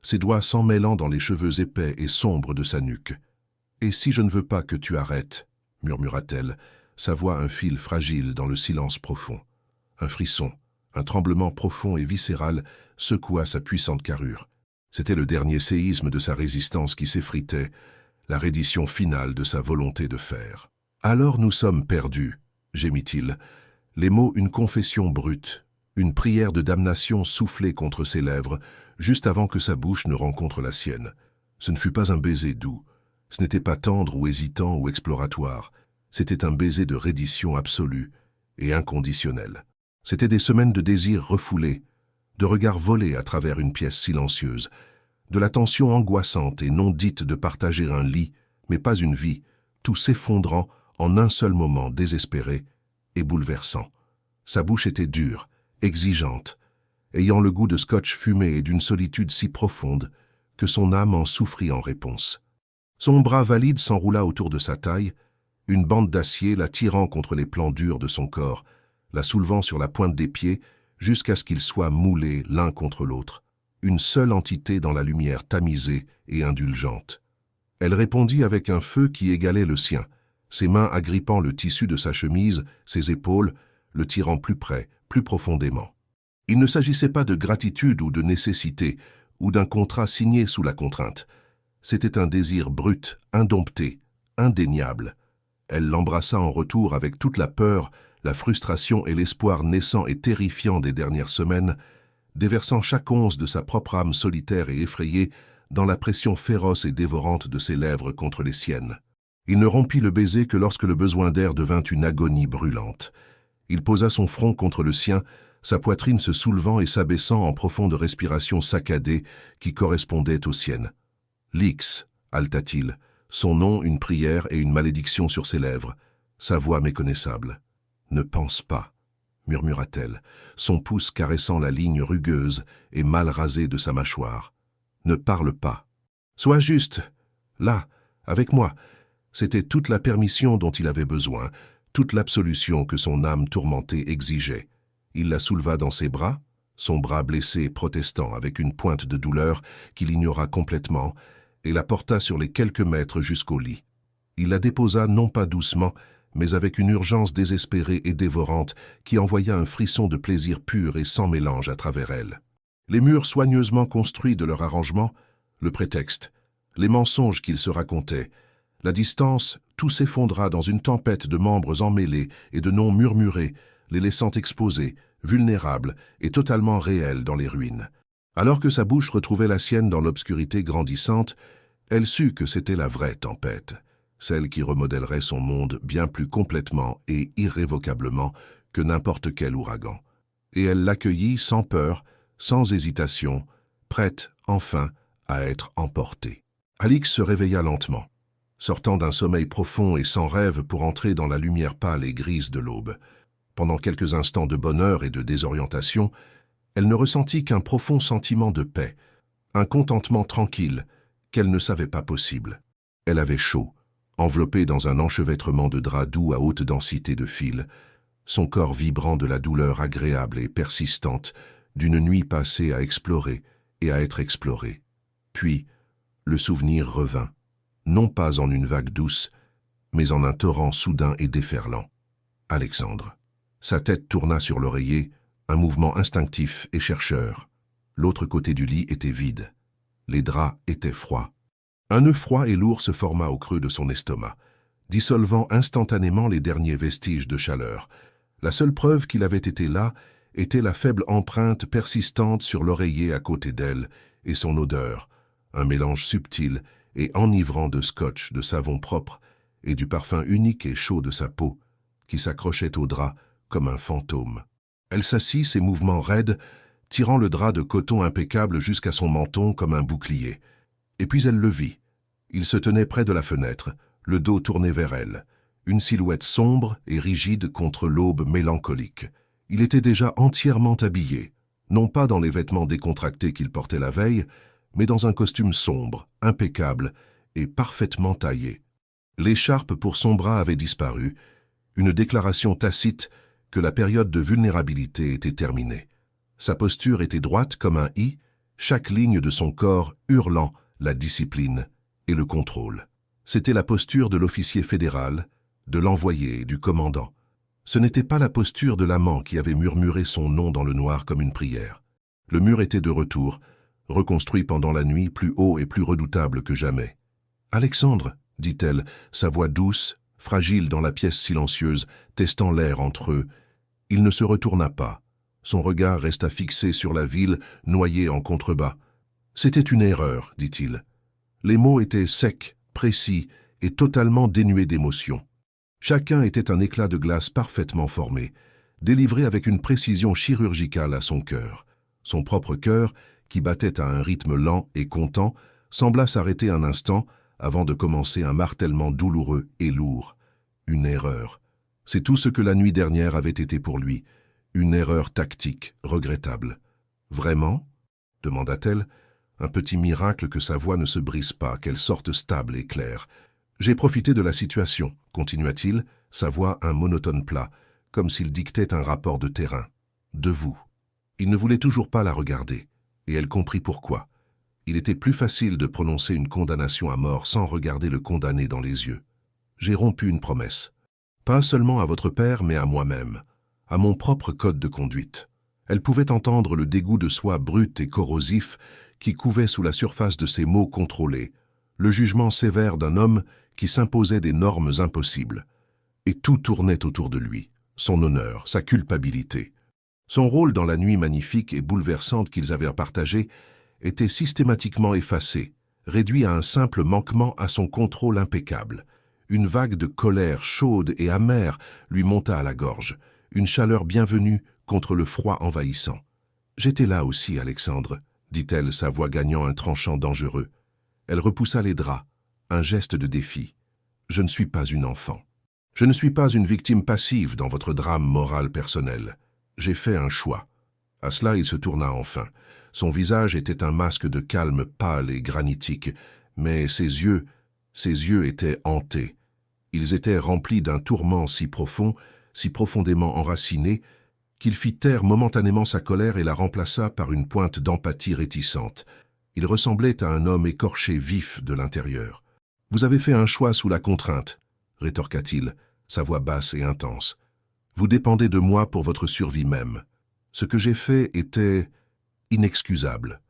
ses doigts s'emmêlant dans les cheveux épais et sombres de sa nuque. « Et si je ne veux pas que tu arrêtes ?» murmura-t-elle, sa voix un fil fragile dans le silence profond. Un frisson, un tremblement profond et viscéral secoua sa puissante carrure. C'était le dernier séisme de sa résistance qui s'effritait, la reddition finale de sa volonté de faire. « Alors nous sommes perdus », gémit-il. Les mots une confession brute, une prière de damnation soufflée contre ses lèvres, juste avant que sa bouche ne rencontre la sienne. Ce ne fut pas un baiser doux, ce n'était pas tendre ou hésitant ou exploratoire, c'était un baiser de reddition absolue et inconditionnelle. C'étaient des semaines de désirs refoulés, de regards volés à travers une pièce silencieuse, de la tension angoissante et non dite de partager un lit, mais pas une vie, tout s'effondrant en un seul moment désespéré et bouleversant. Sa bouche était dure, exigeante, ayant le goût de scotch fumé et d'une solitude si profonde que son âme en souffrit en réponse. Son bras valide s'enroula autour de sa taille, une bande d'acier la tirant contre les plans durs de son corps, la soulevant sur la pointe des pieds jusqu'à ce qu'ils soient moulés l'un contre l'autre, une seule entité dans la lumière tamisée et indulgente. Elle répondit avec un feu qui égalait le sien, ses mains agrippant le tissu de sa chemise, ses épaules, le tirant plus près, plus profondément. Il ne s'agissait pas de gratitude ou de nécessité, ou d'un contrat signé sous la contrainte. C'était un désir brut, indompté, indéniable. Elle l'embrassa en retour avec toute la peur, la frustration et l'espoir naissant et terrifiant des dernières semaines, déversant chaque once de sa propre âme solitaire et effrayée dans la pression féroce et dévorante de ses lèvres contre les siennes. Il ne rompit le baiser que lorsque le besoin d'air devint une agonie brûlante. Il posa son front contre le sien, sa poitrine se soulevant et s'abaissant en profonde respiration saccadée qui correspondait aux siennes. « Lix » haleta-t-il, son nom une prière et une malédiction sur ses lèvres, sa voix méconnaissable. « Ne pense pas » murmura-t-elle, son pouce caressant la ligne rugueuse et mal rasée de sa mâchoire. « Ne parle pas. Sois juste, là, avec moi. » C'était toute la permission dont il avait besoin, toute l'absolution que son âme tourmentée exigeait. Il la souleva dans ses bras, son bras blessé protestant avec une pointe de douleur qu'il ignora complètement, et la porta sur les quelques mètres jusqu'au lit. Il la déposa non pas doucement, mais avec une urgence désespérée et dévorante qui envoya un frisson de plaisir pur et sans mélange à travers elle. Les murs soigneusement construits de leur arrangement, le prétexte, les mensonges qu'ils se racontaient, la distance, tout s'effondra dans une tempête de membres emmêlés et de noms murmurés, les laissant exposés, vulnérables et totalement réels dans les ruines. Alors que sa bouche retrouvait la sienne dans l'obscurité grandissante, elle sut que c'était la vraie tempête, celle qui remodèlerait son monde bien plus complètement et irrévocablement que n'importe quel ouragan. Et elle l'accueillit sans peur, sans hésitation, prête, enfin, à être emportée. Alix se réveilla lentement, sortant d'un sommeil profond et sans rêve pour entrer dans la lumière pâle et grise de l'aube. Pendant quelques instants de bonheur et de désorientation, elle ne ressentit qu'un profond sentiment de paix, un contentement tranquille qu'elle ne savait pas possible. Elle avait chaud, enveloppée dans un enchevêtrement de draps doux à haute densité de fil, son corps vibrant de la douleur agréable et persistante d'une nuit passée à explorer et à être explorée. Puis, le souvenir revint, non pas en une vague douce, mais en un torrent soudain et déferlant. Alexandre. Sa tête tourna sur l'oreiller, un mouvement instinctif et chercheur. L'autre côté du lit était vide. Les draps étaient froids. Un nœud froid et lourd se forma au creux de son estomac, dissolvant instantanément les derniers vestiges de chaleur. La seule preuve qu'il avait été là était la faible empreinte persistante sur l'oreiller à côté d'elle et son odeur, un mélange subtil et enivrant de scotch, de savon propre et du parfum unique et chaud de sa peau, qui s'accrochait au drap comme un fantôme. Elle s'assit, ses mouvements raides, tirant le drap de coton impeccable jusqu'à son menton comme un bouclier. Et puis elle le vit. Il se tenait près de la fenêtre, le dos tourné vers elle, une silhouette sombre et rigide contre l'aube mélancolique. Il était déjà entièrement habillé, non pas dans les vêtements décontractés qu'il portait la veille, mais dans un costume sombre, impeccable et parfaitement taillé. L'écharpe pour son bras avait disparu, une déclaration tacite que la période de vulnérabilité était terminée. Sa posture était droite comme un i, chaque ligne de son corps hurlant la discipline et le contrôle. C'était la posture de l'officier fédéral, de l'envoyé et du commandant. Ce n'était pas la posture de l'amant qui avait murmuré son nom dans le noir comme une prière. Le mur était de retour, reconstruit pendant la nuit plus haut et plus redoutable que jamais. « Alexandre » dit-elle, sa voix douce, fragile dans la pièce silencieuse, testant l'air entre eux. Il ne se retourna pas. Son regard resta fixé sur la ville, noyée en contrebas. « C'était une erreur, dit-il. Les mots étaient secs, précis et totalement dénués d'émotion. Chacun était un éclat de glace parfaitement formé, délivré avec une précision chirurgicale à son cœur. Son propre cœur, qui battait à un rythme lent et content, sembla s'arrêter un instant avant de commencer un martèlement douloureux et lourd. Une erreur. C'est tout ce que la nuit dernière avait été pour lui. Une erreur tactique, regrettable. « Vraiment » demanda-t-elle. Un petit miracle que sa voix ne se brise pas, qu'elle sorte stable et claire. « J'ai profité de la situation » continua-t-il, sa voix un monotone plat, comme s'il dictait un rapport de terrain. « De vous. » Il ne voulait toujours pas la regarder, et elle comprit pourquoi. Il était plus facile de prononcer une condamnation à mort sans regarder le condamné dans les yeux. « J'ai rompu une promesse. Pas seulement à votre père, mais à moi-même, à mon propre code de conduite. » Elle pouvait entendre le dégoût de soi brut et corrosif qui couvait sous la surface de ses mots contrôlés, le jugement sévère d'un homme qui s'imposait des normes impossibles. Et tout tournait autour de lui, son honneur, sa culpabilité. Son rôle dans la nuit magnifique et bouleversante qu'ils avaient partagée était systématiquement effacé, réduit à un simple manquement à son contrôle impeccable. Une vague de colère chaude et amère lui monta à la gorge, une chaleur bienvenue contre le froid envahissant. « J'étais là aussi, Alexandre », dit-elle, sa voix gagnant un tranchant dangereux. Elle repoussa les draps, un geste de défi. « Je ne suis pas une enfant. Je ne suis pas une victime passive dans votre drame moral personnel. J'ai fait un choix. » À cela, il se tourna enfin. Son visage était un masque de calme pâle et granitique, mais ses yeux étaient hantés. Ils étaient remplis d'un tourment si profond, si profondément enraciné, qu'il fit taire momentanément sa colère et la remplaça par une pointe d'empathie réticente. Il ressemblait à un homme écorché vif de l'intérieur. « Vous avez fait un choix sous la contrainte, » rétorqua-t-il, sa voix basse et intense. « Vous dépendez de moi pour votre survie même. Ce que j'ai fait était inexcusable. »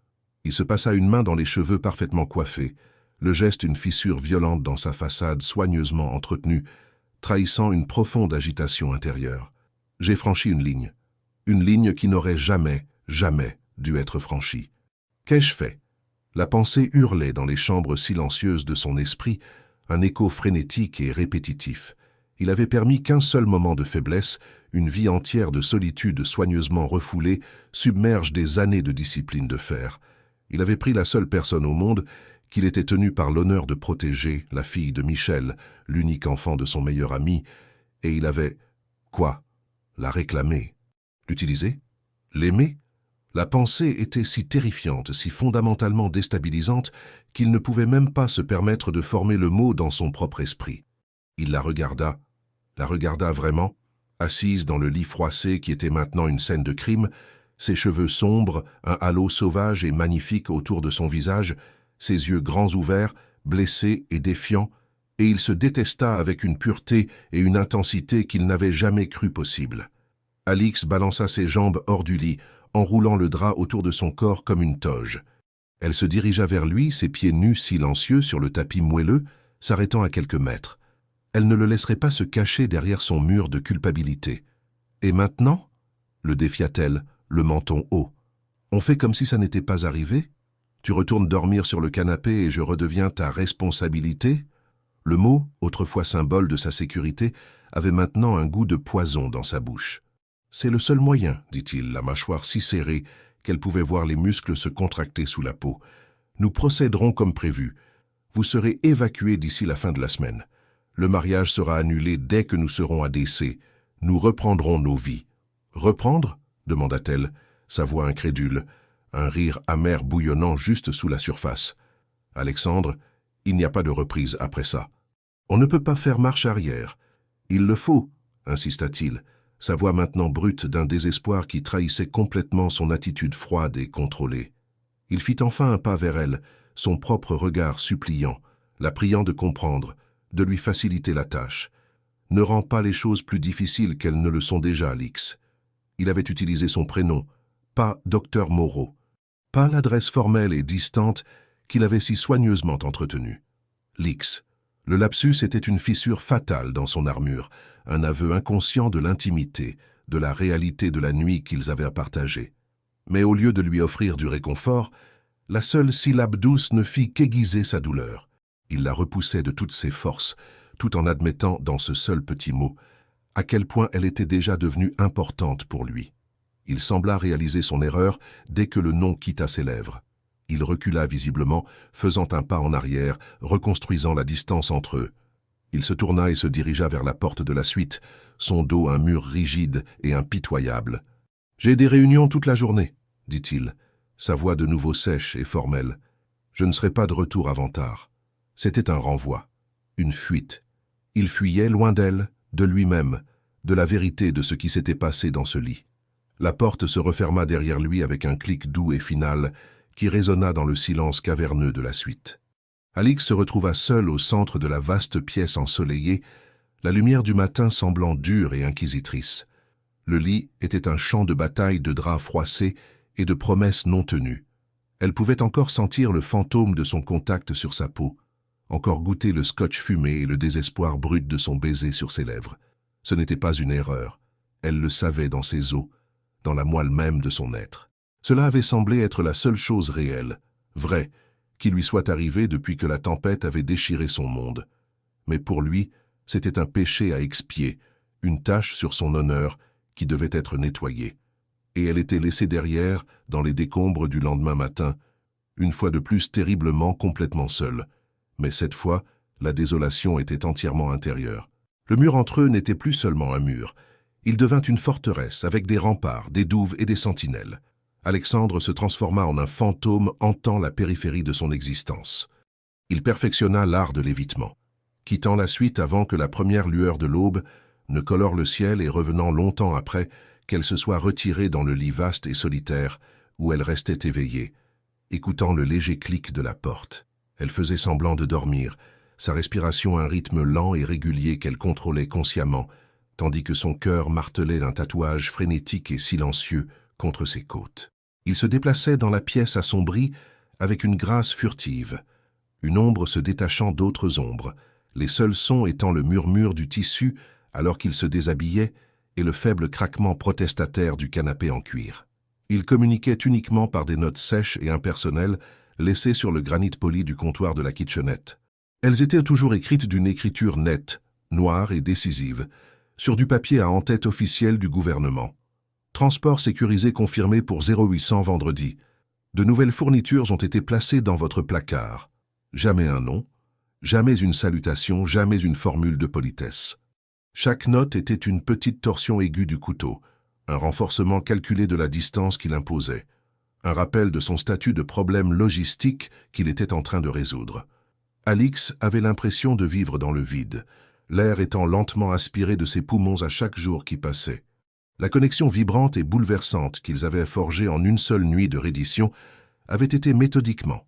Il se passa une main dans les cheveux parfaitement coiffés, le geste une fissure violente dans sa façade soigneusement entretenue, trahissant une profonde agitation intérieure. « J'ai franchi une ligne qui n'aurait jamais, jamais dû être franchie. Qu'ai-je fait ?» La pensée hurlait dans les chambres silencieuses de son esprit, un écho frénétique et répétitif. Il avait permis qu'un seul moment de faiblesse, une vie entière de solitude soigneusement refoulée, submerge des années de discipline de fer. Il avait pris la seule personne au monde qu'il était tenu par l'honneur de protéger, la fille de Michel, l'unique enfant de son meilleur ami, et il avait... Quoi? La réclamer? L'utiliser? L'aimer? La pensée était si terrifiante, si fondamentalement déstabilisante, qu'il ne pouvait même pas se permettre de former le mot dans son propre esprit. Il la regarda vraiment, assise dans le lit froissé qui était maintenant une scène de crime, ses cheveux sombres, un halo sauvage et magnifique autour de son visage, ses yeux grands ouverts, blessés et défiants, et il se détesta avec une pureté et une intensité qu'il n'avait jamais cru possible. Alix balança ses jambes hors du lit, enroulant le drap autour de son corps comme une toge. Elle se dirigea vers lui, ses pieds nus silencieux sur le tapis moelleux, s'arrêtant à quelques mètres. Elle ne le laisserait pas se cacher derrière son mur de culpabilité. « Et maintenant » le défia-t-elle, le menton haut. « On fait comme si ça n'était pas arrivé? Tu retournes dormir sur le canapé et je redeviens ta responsabilité ?» Le mot, autrefois symbole de sa sécurité, avait maintenant un goût de poison dans sa bouche. « C'est le seul moyen, dit-il, la mâchoire si serrée qu'elle pouvait voir les muscles se contracter sous la peau. Nous procéderons comme prévu. Vous serez évacués d'ici la fin de la semaine. Le mariage sera annulé dès que nous serons à DC. Nous reprendrons nos vies. »« Reprendre » demanda-t-elle, sa voix incrédule, un rire amer bouillonnant juste sous la surface. « Alexandre, il n'y a pas de reprise après ça. On ne peut pas faire marche arrière. Il le faut, insista-t-il, sa voix maintenant brute d'un désespoir qui trahissait complètement son attitude froide et contrôlée. Il fit enfin un pas vers elle, son propre regard suppliant, la priant de comprendre, de lui faciliter la tâche. Ne rends pas les choses plus difficiles qu'elles ne le sont déjà, Alix. Il avait utilisé son prénom, pas Docteur Moreau, pas l'adresse formelle et distante qu'il avait si soigneusement entretenue. Lix. Le lapsus était une fissure fatale dans son armure, un aveu inconscient de l'intimité, de la réalité de la nuit qu'ils avaient à partager. Mais au lieu de lui offrir du réconfort, la seule syllabe douce ne fit qu'aiguiser sa douleur. Il la repoussait de toutes ses forces, tout en admettant dans ce seul petit mot à quel point elle était déjà devenue importante pour lui. Il sembla réaliser son erreur dès que le nom quitta ses lèvres. Il recula visiblement, faisant un pas en arrière, reconstruisant la distance entre eux. Il se tourna et se dirigea vers la porte de la suite, son dos un mur rigide et impitoyable. « J'ai des réunions toute la journée, » dit-il, sa voix de nouveau sèche et formelle. « Je ne serai pas de retour avant tard. » C'était un renvoi, une fuite. Il fuyait loin d'elle, de lui-même, de la vérité de ce qui s'était passé dans ce lit. La porte se referma derrière lui avec un clic doux et final qui résonna dans le silence caverneux de la suite. Alix se retrouva seule au centre de la vaste pièce ensoleillée, la lumière du matin semblant dure et inquisitrice. Le lit était un champ de bataille de draps froissés et de promesses non tenues. Elle pouvait encore sentir le fantôme de son contact sur sa peau, encore goûter le scotch fumé et le désespoir brut de son baiser sur ses lèvres. Ce n'était pas une erreur. Elle le savait dans ses os, dans la moelle même de son être. Cela avait semblé être la seule chose réelle, vraie, qui lui soit arrivée depuis que la tempête avait déchiré son monde. Mais pour lui, c'était un péché à expier, une tache sur son honneur qui devait être nettoyée. Et elle était laissée derrière, dans les décombres du lendemain matin, une fois de plus terriblement complètement seule. Mais cette fois, la désolation était entièrement intérieure. Le mur entre eux n'était plus seulement un mur. Il devint une forteresse avec des remparts, des douves et des sentinelles. Alexandre se transforma en un fantôme hantant la périphérie de son existence. Il perfectionna l'art de l'évitement, quittant la suite avant que la première lueur de l'aube ne colore le ciel et revenant longtemps après qu'elle se soit retirée dans le lit vaste et solitaire où elle restait éveillée, écoutant le léger clic de la porte. Elle faisait semblant de dormir, sa respiration un rythme lent et régulier qu'elle contrôlait consciemment, tandis que son cœur martelait un tatouage frénétique et silencieux contre ses côtes. Il se déplaçait dans la pièce assombrie avec une grâce furtive, une ombre se détachant d'autres ombres, les seuls sons étant le murmure du tissu alors qu'il se déshabillait et le faible craquement protestataire du canapé en cuir. Il communiquait uniquement par des notes sèches et impersonnelles laissées sur le granit poli du comptoir de la kitchenette. Elles étaient toujours écrites d'une écriture nette, noire et décisive, sur du papier à en-tête officiel du gouvernement. Transport sécurisé confirmé pour 0800 vendredi. De nouvelles fournitures ont été placées dans votre placard. Jamais un nom, jamais une salutation, jamais une formule de politesse. Chaque note était une petite torsion aiguë du couteau, un renforcement calculé de la distance qu'il imposait, un rappel de son statut de problème logistique qu'il était en train de résoudre. Alix avait l'impression de vivre dans le vide, l'air étant lentement aspiré de ses poumons à chaque jour qui passait. La connexion vibrante et bouleversante qu'ils avaient forgée en une seule nuit de reddition avait été méthodiquement,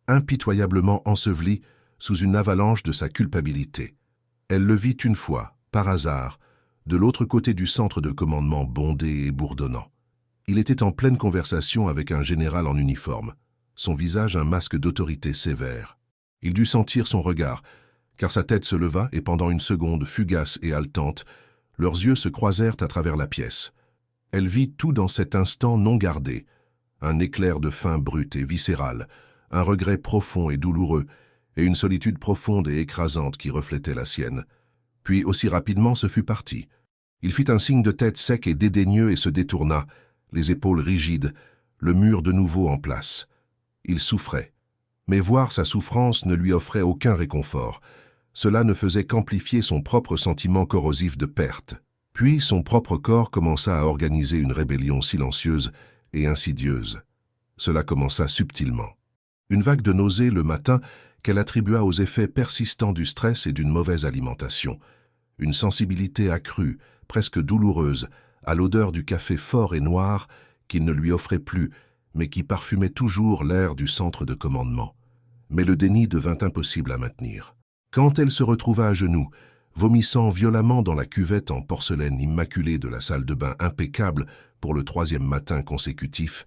impitoyablement ensevelie sous une avalanche de sa culpabilité. Elle le vit une fois, par hasard, de l'autre côté du centre de commandement bondé et bourdonnant. Il était en pleine conversation avec un général en uniforme, son visage un masque d'autorité sévère. Il dut sentir son regard, car sa tête se leva et pendant une seconde fugace et haletante, leurs yeux se croisèrent à travers la pièce. Elle vit tout dans cet instant non gardé, un éclair de faim brute et viscérale, un regret profond et douloureux, et une solitude profonde et écrasante qui reflétait la sienne. Puis, aussi rapidement, ce fut parti. Il fit un signe de tête sec et dédaigneux et se détourna, les épaules rigides, le mur de nouveau en place. Il souffrait. Mais voir sa souffrance ne lui offrait aucun réconfort. Cela ne faisait qu'amplifier son propre sentiment corrosif de perte. Puis son propre corps commença à organiser une rébellion silencieuse et insidieuse. Cela commença subtilement. Une vague de nausées le matin qu'elle attribua aux effets persistants du stress et d'une mauvaise alimentation. Une sensibilité accrue, presque douloureuse, à l'odeur du café fort et noir qu'il ne lui offrait plus, mais qui parfumait toujours l'air du centre de commandement. Mais le déni devint impossible à maintenir. Quand elle se retrouva à genoux, vomissant violemment dans la cuvette en porcelaine immaculée de la salle de bain impeccable pour le 3e matin consécutif,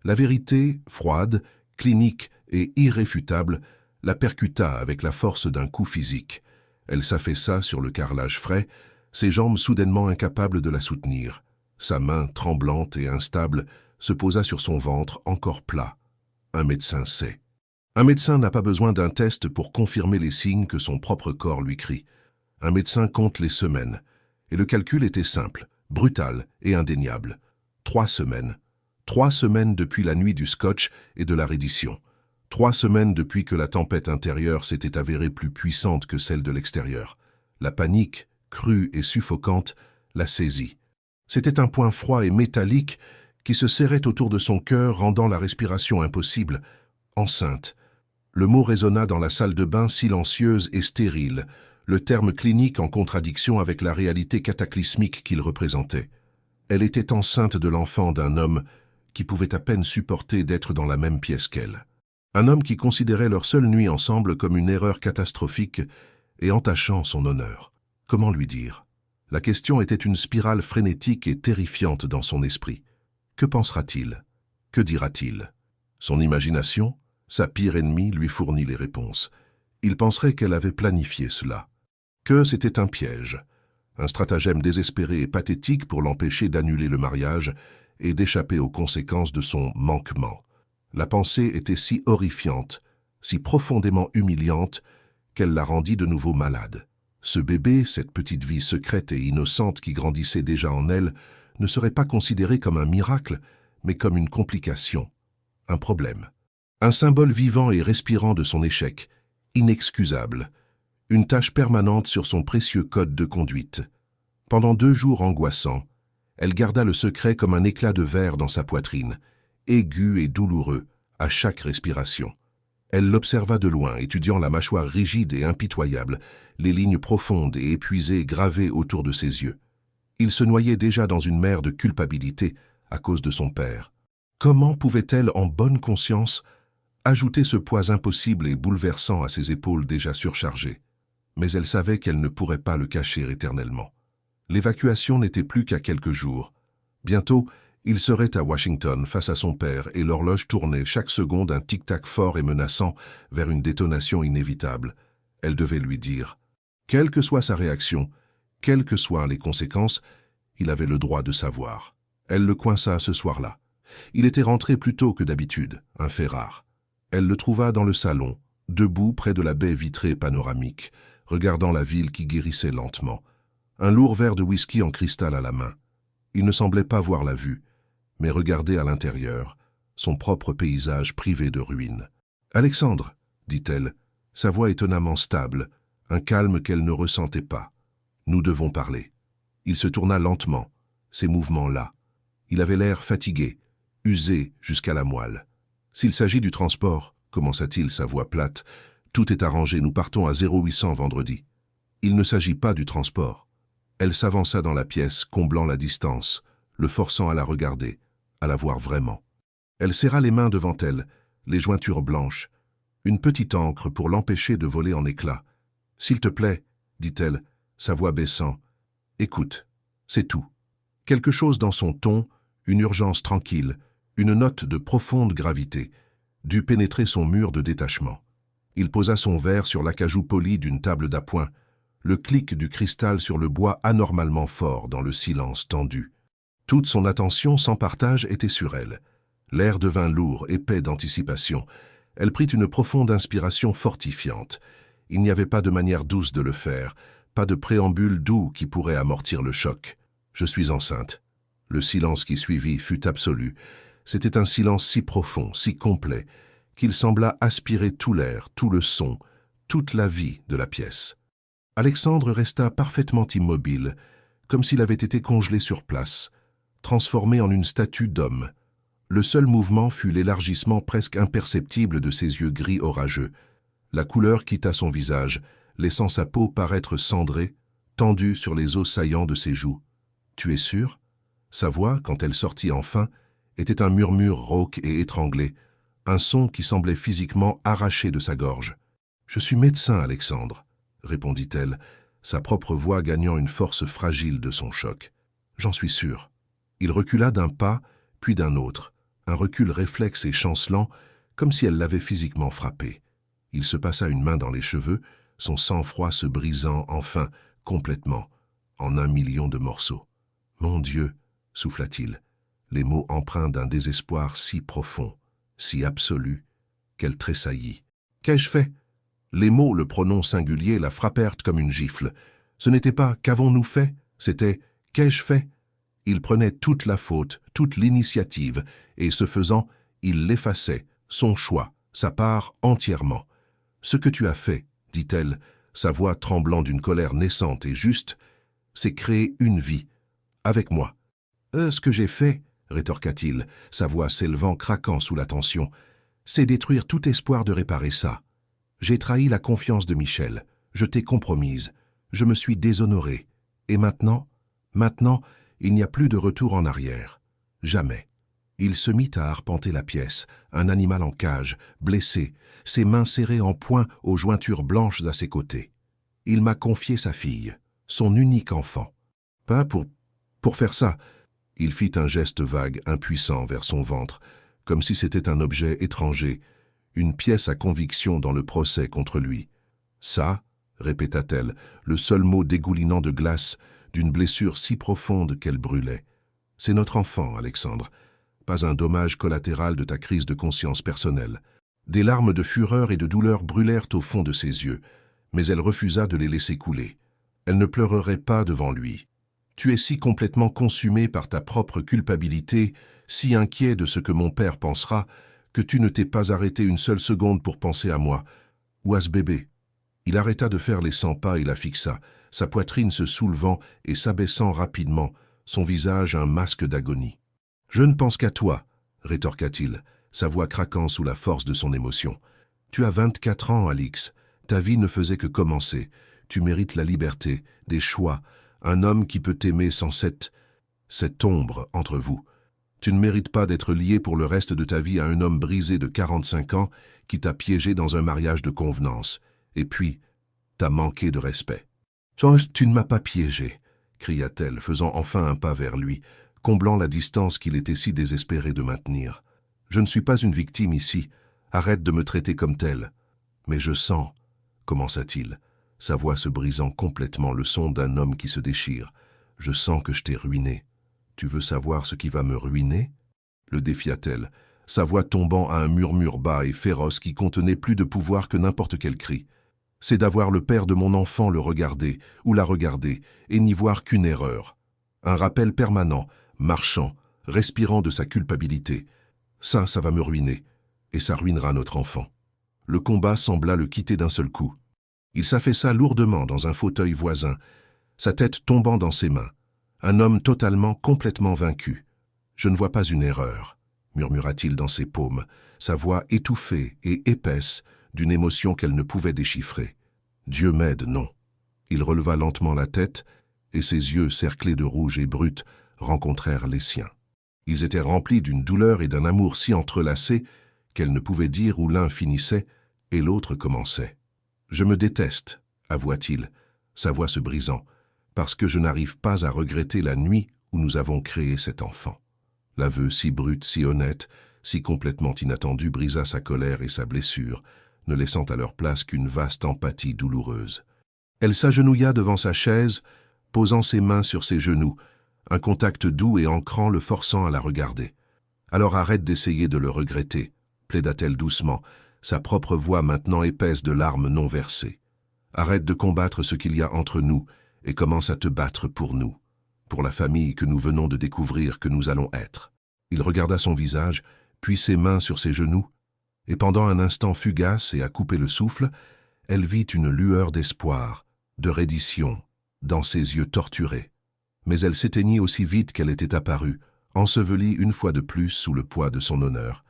la vérité, froide, clinique et irréfutable, la percuta avec la force d'un coup physique. Elle s'affaissa sur le carrelage frais, ses jambes soudainement incapables de la soutenir. Sa main, tremblante et instable, se posa sur son ventre encore plat. Un médecin sait. Un médecin n'a pas besoin d'un test pour confirmer les signes que son propre corps lui crie. Un médecin compte les semaines. Et le calcul était simple, brutal et indéniable. 3 semaines. 3 semaines depuis la nuit du scotch et de la reddition. 3 semaines depuis que la tempête intérieure s'était avérée plus puissante que celle de l'extérieur. La panique, crue et suffocante, la saisit. C'était un point froid et métallique qui se serrait autour de son cœur, rendant la respiration impossible. Enceinte. Le mot résonna dans la salle de bain silencieuse et stérile, le terme clinique en contradiction avec la réalité cataclysmique qu'il représentait. Elle était enceinte de l'enfant d'un homme qui pouvait à peine supporter d'être dans la même pièce qu'elle. Un homme qui considérait leur seule nuit ensemble comme une erreur catastrophique et entachant son honneur. Comment lui dire? La question était une spirale frénétique et terrifiante dans son esprit. Que pensera-t-il? Que dira-t-il? Son imagination, sa pire ennemie, lui fournit les réponses. Il penserait qu'elle avait planifié cela. Que c'était un piège, un stratagème désespéré et pathétique pour l'empêcher d'annuler le mariage et d'échapper aux conséquences de son manquement. La pensée était si horrifiante, si profondément humiliante, qu'elle la rendit de nouveau malade. Ce bébé, cette petite vie secrète et innocente qui grandissait déjà en elle, ne serait pas considéré comme un miracle, mais comme une complication, un problème. Un symbole vivant et respirant de son échec, inexcusable, une tâche permanente sur son précieux code de conduite. Pendant 2 jours angoissants, elle garda le secret comme un éclat de verre dans sa poitrine, aigu et douloureux à chaque respiration. Elle l'observa de loin, étudiant la mâchoire rigide et impitoyable, les lignes profondes et épuisées gravées autour de ses yeux. Il se noyait déjà dans une mer de culpabilité à cause de son père. Comment pouvait-elle, en bonne conscience, ajouter ce poids impossible et bouleversant à ses épaules déjà surchargées? Mais elle savait qu'elle ne pourrait pas le cacher éternellement. L'évacuation n'était plus qu'à quelques jours. Bientôt, il serait à Washington face à son père et l'horloge tournait chaque seconde un tic-tac fort et menaçant vers une détonation inévitable. Elle devait lui dire. Quelle que soit sa réaction, quelles que soient les conséquences, il avait le droit de savoir. Elle le coinça ce soir-là. Il était rentré plus tôt que d'habitude, un fait rare. Elle le trouva dans le salon, debout près de la baie vitrée panoramique, regardant la ville qui guérissait lentement. Un lourd verre de whisky en cristal à la main. Il ne semblait pas voir la vue, mais regarder à l'intérieur, son propre paysage privé de ruines. « Alexandre, dit-elle, sa voix étonnamment stable, un calme qu'elle ne ressentait pas. Nous devons parler. » Il se tourna lentement, ses mouvements là. Il avait l'air fatigué, usé jusqu'à la moelle. « S'il s'agit du transport, commença-t-il sa voix plate, tout est arrangé, nous partons à 0800 vendredi. Il ne s'agit pas du transport. Elle s'avança dans la pièce, comblant la distance, le forçant à la regarder, à la voir vraiment. Elle serra les mains devant elle, les jointures blanches, une petite encre pour l'empêcher de voler en éclats. « S'il te plaît, dit-elle, sa voix baissant, écoute, c'est tout. » Quelque chose dans son ton, une urgence tranquille, une note de profonde gravité, dut pénétrer son mur de détachement. Il posa son verre sur l'acajou poli d'une table d'appoint, le clic du cristal sur le bois anormalement fort dans le silence tendu. Toute son attention sans partage était sur elle. L'air devint lourd, épais d'anticipation. Elle prit une profonde inspiration fortifiante. Il n'y avait pas de manière douce de le faire, pas de préambule doux qui pourrait amortir le choc. Je suis enceinte. Le silence qui suivit fut absolu. C'était un silence si profond, si complet, qu'il sembla aspirer tout l'air, tout le son, toute la vie de la pièce. Alexandre resta parfaitement immobile, comme s'il avait été congelé sur place, transformé en une statue d'homme. Le seul mouvement fut l'élargissement presque imperceptible de ses yeux gris orageux. La couleur quitta son visage, laissant sa peau paraître cendrée, tendue sur les os saillants de ses joues. « Tu es sûr ?» Sa voix, quand elle sortit enfin, était un murmure rauque et étranglé, un son qui semblait physiquement arraché de sa gorge. « Je suis médecin, Alexandre, » répondit-elle, sa propre voix gagnant une force fragile de son choc. « J'en suis sûr. » Il recula d'un pas, puis d'un autre, un recul réflexe et chancelant, comme si elle l'avait physiquement frappé. Il se passa une main dans les cheveux, son sang-froid se brisant enfin, complètement, en 1 million de morceaux. « Mon Dieu !» souffla-t-il, les mots empreints d'un désespoir si profond, si absolu, qu'elle tressaillit. « Qu'ai-je fait ?» Les mots, le pronom singulier, la frappèrent comme une gifle. Ce n'était pas « qu'avons-nous fait ?» c'était « qu'ai-je fait ?» Il prenait toute la faute, toute l'initiative, et ce faisant, il l'effaçait, son choix, sa part entièrement. « Ce que tu as fait, » dit-elle, sa voix tremblant d'une colère naissante et juste, « c'est créer une vie, avec moi. » Ce que j'ai fait, » rétorqua-t-il, sa voix s'élevant craquant sous la tension, « c'est détruire tout espoir de réparer ça. J'ai trahi la confiance de Michel, je t'ai compromise, je me suis déshonoré. Et maintenant, il n'y a plus de retour en arrière. Jamais. » Il se mit à arpenter la pièce, un animal en cage, blessé, ses mains serrées en poing aux jointures blanches à ses côtés. Il m'a confié sa fille, son unique enfant. Pas pour faire ça. Il fit un geste vague, impuissant vers son ventre, comme si c'était un objet étranger, une pièce à conviction dans le procès contre lui. « Ça » répéta-t-elle, le seul mot dégoulinant de glace, d'une blessure si profonde qu'elle brûlait. « C'est notre enfant, Alexandre. Pas un dommage collatéral de ta crise de conscience personnelle. » Des larmes de fureur et de douleur brûlèrent au fond de ses yeux, mais elle refusa de les laisser couler. Elle ne pleurerait pas devant lui. « Tu es si complètement consumé par ta propre culpabilité, si inquiet de ce que mon père pensera, que tu ne t'es pas arrêté une seule seconde pour penser à moi, ou à ce bébé. » Il arrêta de faire les 100 pas et la fixa, sa poitrine se soulevant et s'abaissant rapidement, son visage un masque d'agonie. « Je ne pense qu'à toi, » rétorqua-t-il, sa voix craquant sous la force de son émotion. « Tu as 24 ans, Alix. Ta vie ne faisait que commencer. Tu mérites la liberté, des choix, un homme qui peut t'aimer sans cette ombre entre vous. Tu ne mérites pas d'être lié pour le reste de ta vie à un homme brisé de 45 ans qui t'a piégé dans un mariage de convenance. Et puis, t'as manqué de respect. »« Tu ne m'as pas piégé, » cria-t-elle, faisant enfin un pas vers lui, comblant la distance qu'il était si désespéré de maintenir. « Je ne suis pas une victime ici. Arrête de me traiter comme telle. »« Mais je sens, » commença-t-il, sa voix se brisant complètement, le son d'un homme qui se déchire. « Je sens que je t'ai ruiné. Tu veux savoir ce qui va me ruiner ?» le défia-t-elle, sa voix tombant à un murmure bas et féroce qui contenait plus de pouvoir que n'importe quel cri. « C'est d'avoir le père de mon enfant le regarder, ou la regarder, et n'y voir qu'une erreur. Un rappel permanent, marchant, respirant de sa culpabilité. Ça va me ruiner, et ça ruinera notre enfant. » Le combat sembla le quitter d'un seul coup. Il s'affaissa lourdement dans un fauteuil voisin, sa tête tombant dans ses mains. Un homme totalement, complètement vaincu. « Je ne vois pas une erreur, » murmura-t-il dans ses paumes, sa voix étouffée et épaisse d'une émotion qu'elle ne pouvait déchiffrer. « Dieu m'aide, non. » Il releva lentement la tête, et ses yeux, cerclés de rouge et bruts, rencontrèrent les siens. Ils étaient remplis d'une douleur et d'un amour si entrelacés qu'elle ne pouvait dire où l'un finissait et l'autre commençait. « Je me déteste, » avoua-t-il, sa voix se brisant, « parce que je n'arrive pas à regretter la nuit où nous avons créé cet enfant. » L'aveu si brut, si honnête, si complètement inattendu brisa sa colère et sa blessure, ne laissant à leur place qu'une vaste empathie douloureuse. Elle s'agenouilla devant sa chaise, posant ses mains sur ses genoux, un contact doux et ancrant le forçant à la regarder. « Alors arrête d'essayer de le regretter, » plaida-t-elle doucement, sa propre voix maintenant épaisse de larmes non versées. « Arrête de combattre ce qu'il y a entre nous et commence à te battre pour nous, pour la famille que nous venons de découvrir que nous allons être. » Il regarda son visage, puis ses mains sur ses genoux, et pendant un instant fugace et à couper le souffle, elle vit une lueur d'espoir, de reddition, dans ses yeux torturés. Mais elle s'éteignit aussi vite qu'elle était apparue, ensevelie une fois de plus sous le poids de son honneur.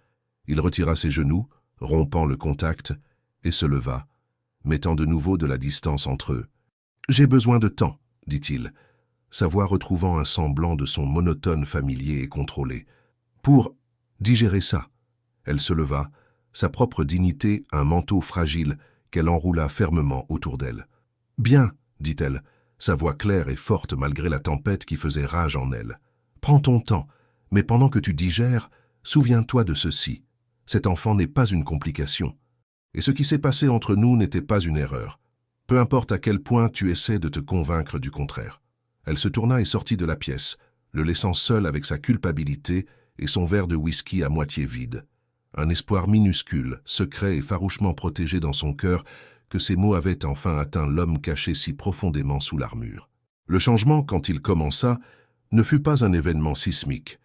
Il retira ses genoux, rompant le contact, et se leva, mettant de nouveau de la distance entre eux. « J'ai besoin de temps, » dit-il, sa voix retrouvant un semblant de son monotone familier et contrôlé. « Pour digérer ça. » Elle se leva, sa propre dignité un manteau fragile qu'elle enroula fermement autour d'elle. « Bien, » dit-elle, sa voix claire et forte malgré la tempête qui faisait rage en elle. « Prends ton temps, mais pendant que tu digères, souviens-toi de ceci. Cet enfant n'est pas une complication. Et ce qui s'est passé entre nous n'était pas une erreur. Peu importe à quel point tu essaies de te convaincre du contraire. » Elle se tourna et sortit de la pièce, le laissant seul avec sa culpabilité et son verre de whisky à moitié vide. Un espoir minuscule, secret et farouchement protégé dans son cœur que ces mots avaient enfin atteint l'homme caché si profondément sous l'armure. Le changement, quand il commença, ne fut pas un événement sismique.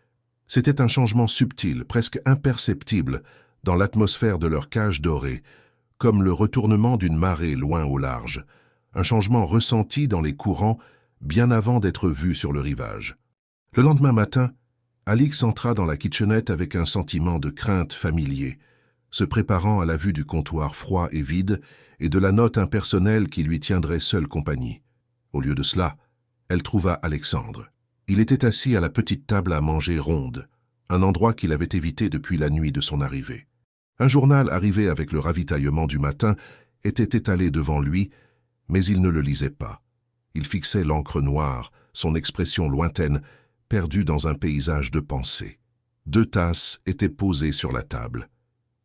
C'était un changement subtil, presque imperceptible, dans l'atmosphère de leur cage dorée, comme le retournement d'une marée loin au large, un changement ressenti dans les courants bien avant d'être vu sur le rivage. Le lendemain matin, Alix entra dans la kitchenette avec un sentiment de crainte familier, se préparant à la vue du comptoir froid et vide et de la note impersonnelle qui lui tiendrait seule compagnie. Au lieu de cela, elle trouva Alexandre. Il était assis à la petite table à manger ronde, un endroit qu'il avait évité depuis la nuit de son arrivée. Un journal arrivé avec le ravitaillement du matin était étalé devant lui, mais il ne le lisait pas. Il fixait l'encre noire, son expression lointaine, perdue dans un paysage de pensée. 2 tasses étaient posées sur la table.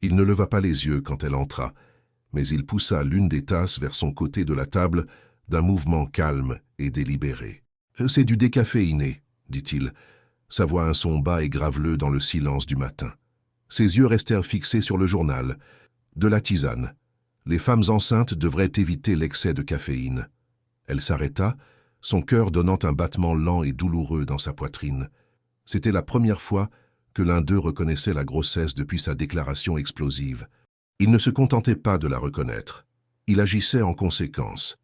Il ne leva pas les yeux quand elle entra, mais il poussa l'une des tasses vers son côté de la table d'un mouvement calme et délibéré. « C'est du décaféiné, » dit-il, sa voix un son bas et graveleux dans le silence du matin. Ses yeux restèrent fixés sur le journal. « De la tisane. Les femmes enceintes devraient éviter l'excès de caféine. » Elle s'arrêta, son cœur donnant un battement lent et douloureux dans sa poitrine. C'était la première fois que l'un d'eux reconnaissait la grossesse depuis sa déclaration explosive. Il ne se contentait pas de la reconnaître. Il agissait en conséquence.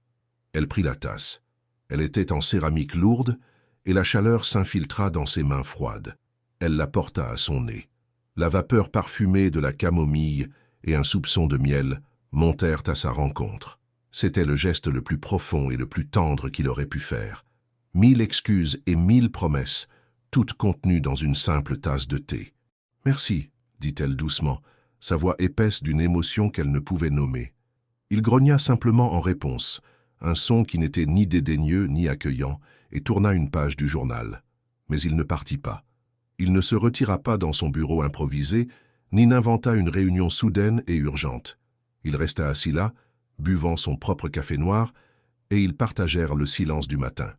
Elle prit la tasse. Elle était en céramique lourde et la chaleur s'infiltra dans ses mains froides. Elle la porta à son nez. La vapeur parfumée de la camomille et un soupçon de miel montèrent à sa rencontre. C'était le geste le plus profond et le plus tendre qu'il aurait pu faire. 1000 excuses et 1000 promesses, toutes contenues dans une simple tasse de thé. « Merci, » dit-elle doucement, sa voix épaisse d'une émotion qu'elle ne pouvait nommer. Il grogna simplement en réponse, un son qui n'était ni dédaigneux ni accueillant, et tourna une page du journal. Mais il ne partit pas. Il ne se retira pas dans son bureau improvisé, ni n'inventa une réunion soudaine et urgente. Il resta assis là, buvant son propre café noir, et ils partagèrent le silence du matin.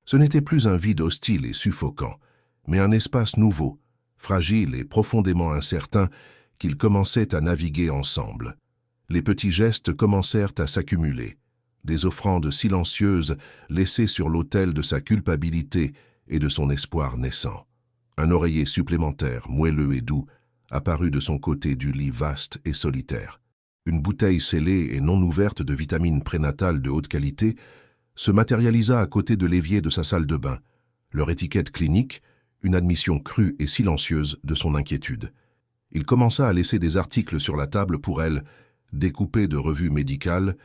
Ce n'était plus un vide hostile et suffocant, mais un espace nouveau, fragile et profondément incertain, qu'ils commençaient à naviguer ensemble. Les petits gestes commencèrent à s'accumuler, des offrandes silencieuses laissées sur l'autel de sa culpabilité et de son espoir naissant. Un oreiller supplémentaire, moelleux et doux, apparut de son côté du lit vaste et solitaire. Une bouteille scellée et non ouverte de vitamines prénatales de haute qualité se matérialisa à côté de l'évier de sa salle de bain, leur étiquette clinique, une admission crue et silencieuse de son inquiétude. Il commença à laisser des articles sur la table pour elle, découpés de revues médicales,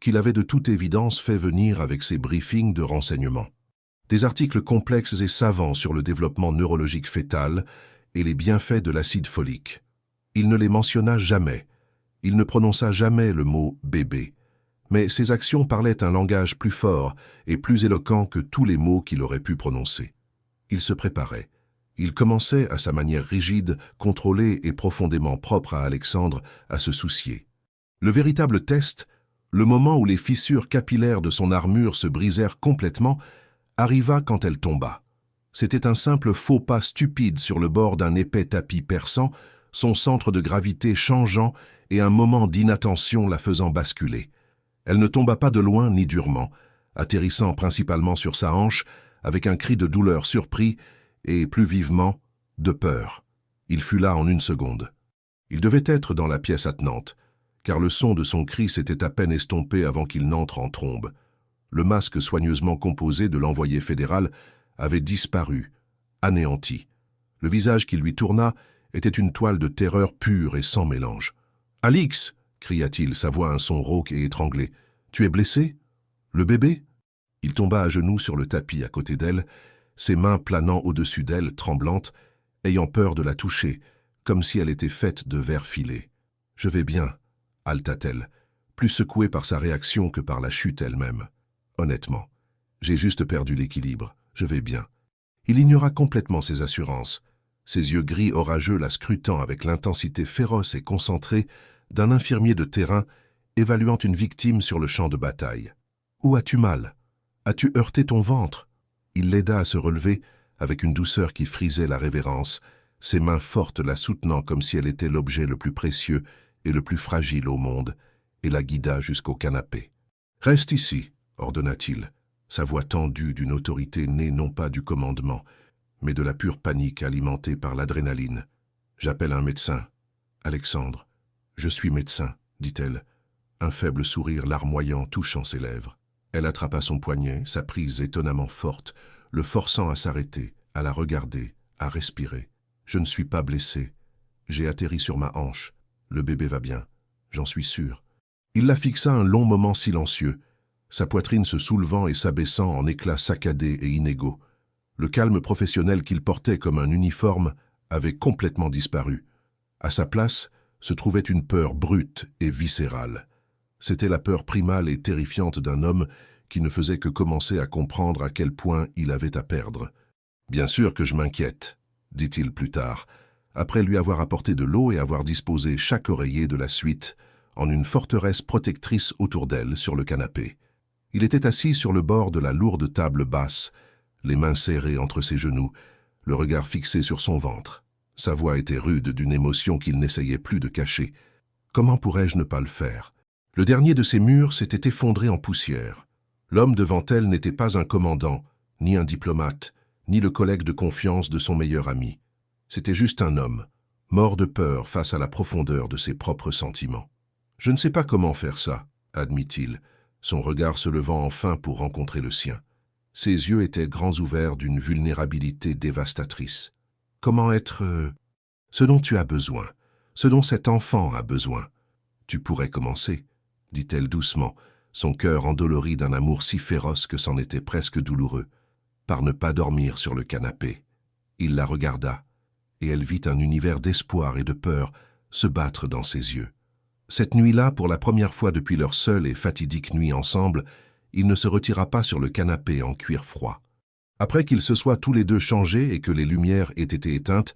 qu'il avait de toute évidence fait venir avec ses briefings de renseignements. Des articles complexes et savants sur le développement neurologique fœtal et les bienfaits de l'acide folique. Il ne les mentionna jamais. Il ne prononça jamais le mot « bébé », mais ses actions parlaient un langage plus fort et plus éloquent que tous les mots qu'il aurait pu prononcer. Il se préparait. Il commençait, à sa manière rigide, contrôlée et profondément propre à Alexandre, à se soucier. Le véritable test, le moment où les fissures capillaires de son armure se brisèrent complètement, arriva quand elle tomba. C'était un simple faux pas stupide sur le bord d'un épais tapis perçant, son centre de gravité changeant et un moment d'inattention la faisant basculer. Elle ne tomba pas de loin ni durement, atterrissant principalement sur sa hanche, avec un cri de douleur surpris et, plus vivement, de peur. Il fut là en une seconde. Il devait être dans la pièce attenante, car le son de son cri s'était à peine estompé avant qu'il n'entre en trombe. Le masque soigneusement composé de l'envoyé fédéral avait disparu, anéanti. Le visage qui lui tourna était une toile de terreur pure et sans mélange. « Alix !» cria-t-il, sa voix un son rauque et étranglé. « Tu es blessé ? Le bébé ?» Il tomba à genoux sur le tapis à côté d'elle, ses mains planant au-dessus d'elle, tremblantes, ayant peur de la toucher, comme si elle était faite de verre filé. « Je vais bien », haleta-t-elle, plus secouée par sa réaction que par la chute elle-même. « Honnêtement, j'ai juste perdu l'équilibre, je vais bien. » Il ignora complètement ses assurances, ses yeux gris orageux la scrutant avec l'intensité féroce et concentrée d'un infirmier de terrain évaluant une victime sur le champ de bataille. « Où as-tu mal ? As-tu heurté ton ventre ?» Il l'aida à se relever avec une douceur qui frisait la révérence, ses mains fortes la soutenant comme si elle était l'objet le plus précieux et le plus fragile au monde, et la guida jusqu'au canapé. « Reste ici », ordonna-t-il, sa voix tendue d'une autorité née non pas du commandement, mais de la pure panique alimentée par l'adrénaline. « J'appelle un médecin. »« Alexandre, je suis médecin, » dit-elle, un faible sourire larmoyant touchant ses lèvres. Elle attrapa son poignet, sa prise étonnamment forte, le forçant à s'arrêter, à la regarder, à respirer. « Je ne suis pas blessé. J'ai atterri sur ma hanche. Le bébé va bien, j'en suis sûr. » Il la fixa un long moment silencieux, sa poitrine se soulevant et s'abaissant en éclats saccadés et inégaux. Le calme professionnel qu'il portait comme un uniforme avait complètement disparu. À sa place se trouvait une peur brute et viscérale. C'était la peur primale et terrifiante d'un homme qui ne faisait que commencer à comprendre à quel point il avait à perdre. « Bien sûr que je m'inquiète, » dit-il plus tard, après lui avoir apporté de l'eau et avoir disposé chaque oreiller de la suite en une forteresse protectrice autour d'elle sur le canapé. Il était assis sur le bord de la lourde table basse, les mains serrées entre ses genoux, le regard fixé sur son ventre. Sa voix était rude d'une émotion qu'il n'essayait plus de cacher. Comment pourrais-je ne pas le faire? Le dernier de ses murs s'était effondré en poussière. L'homme devant elle n'était pas un commandant, ni un diplomate, ni le collègue de confiance de son meilleur ami. C'était juste un homme, mort de peur face à la profondeur de ses propres sentiments. « Je ne sais pas comment faire ça, » admit-il, son regard se levant enfin pour rencontrer le sien. Ses yeux étaient grands ouverts d'une vulnérabilité dévastatrice. « Comment être ce dont tu as besoin, ce dont cet enfant a besoin. Tu pourrais commencer, » dit-elle doucement, son cœur endolori d'un amour si féroce que c'en était presque douloureux, par ne pas dormir sur le canapé. Il la regarda, et elle vit un univers d'espoir et de peur se battre dans ses yeux. Cette nuit-là, pour la première fois depuis leur seule et fatidique nuit ensemble, il ne se retira pas sur le canapé en cuir froid. Après qu'ils se soient tous les deux changés et que les lumières aient été éteintes,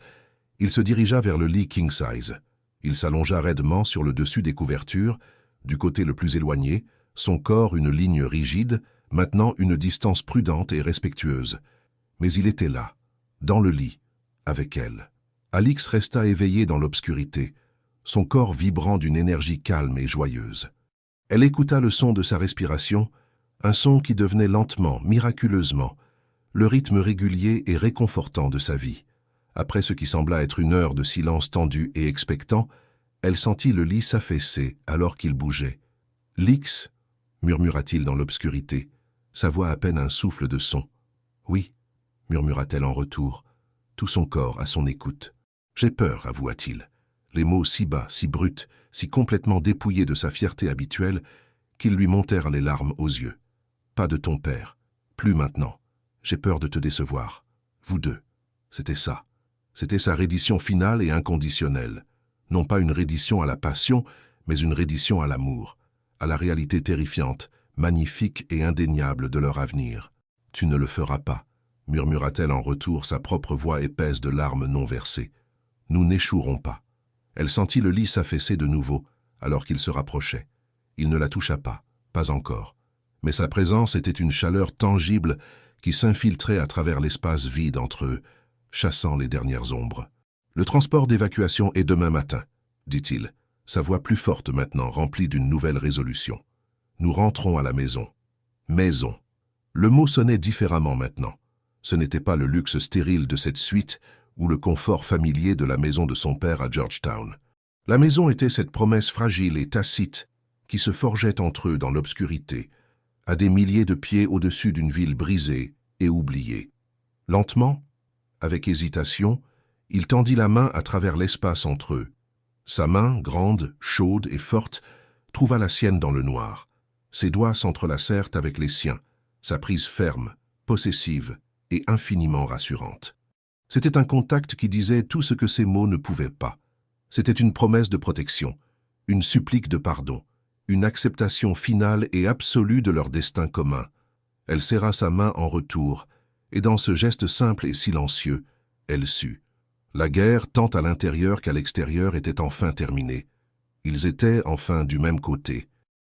il se dirigea vers le lit king size. Il s'allongea raidement sur le dessus des couvertures, du côté le plus éloigné, son corps une ligne rigide, maintenant une distance prudente et respectueuse. Mais il était là, dans le lit, avec elle. Alix resta éveillée dans l'obscurité, son corps vibrant d'une énergie calme et joyeuse. Elle écouta le son de sa respiration, un son qui devenait lentement, miraculeusement, le rythme régulier et réconfortant de sa vie. Après ce qui sembla être une heure de silence tendu et expectant, elle sentit le lit s'affaisser alors qu'il bougeait. « Lix » murmura-t-il dans l'obscurité, sa voix à peine un souffle de son. « Oui » murmura-t-elle en retour, tout son corps à son écoute. « J'ai peur » avoua-t-il, les mots si bas, si bruts, si complètement dépouillés de sa fierté habituelle qu'ils lui montèrent les larmes aux yeux. « Pas de ton père, plus maintenant. J'ai peur de te décevoir. Vous deux. » C'était ça. C'était sa reddition finale et inconditionnelle. Non pas une reddition à la passion, mais une reddition à l'amour, à la réalité terrifiante, magnifique et indéniable de leur avenir. « Tu ne le feras pas » murmura-t-elle en retour, sa propre voix épaisse de larmes non versées. « Nous n'échouerons pas. » Elle sentit le lit s'affaisser de nouveau, alors qu'il se rapprochait. Il ne la toucha pas encore. Mais sa présence était une chaleur tangible qui s'infiltrait à travers l'espace vide entre eux, chassant les dernières ombres. « Le transport d'évacuation est demain matin, » dit-il, sa voix plus forte maintenant, remplie d'une nouvelle résolution. Nous rentrons à la maison. Maison. Le mot sonnait différemment maintenant. Ce n'était pas le luxe stérile de cette suite ou le confort familier de la maison de son père à Georgetown. La maison était cette promesse fragile et tacite qui se forgeait entre eux dans l'obscurité, à des milliers de pieds au-dessus d'une ville brisée et oubliée. Lentement, avec hésitation, il tendit la main à travers l'espace entre eux. Sa main, grande, chaude et forte, trouva la sienne dans le noir. Ses doigts s'entrelacèrent avec les siens, sa prise ferme, possessive et infiniment rassurante. C'était un contact qui disait tout ce que ces mots ne pouvaient pas. C'était une promesse de protection, une supplique de pardon, une acceptation finale et absolue de leur destin commun. Elle serra sa main en retour, et dans ce geste simple et silencieux, elle sut. La guerre, tant à l'intérieur qu'à l'extérieur, était enfin terminée. Ils étaient enfin du même côté.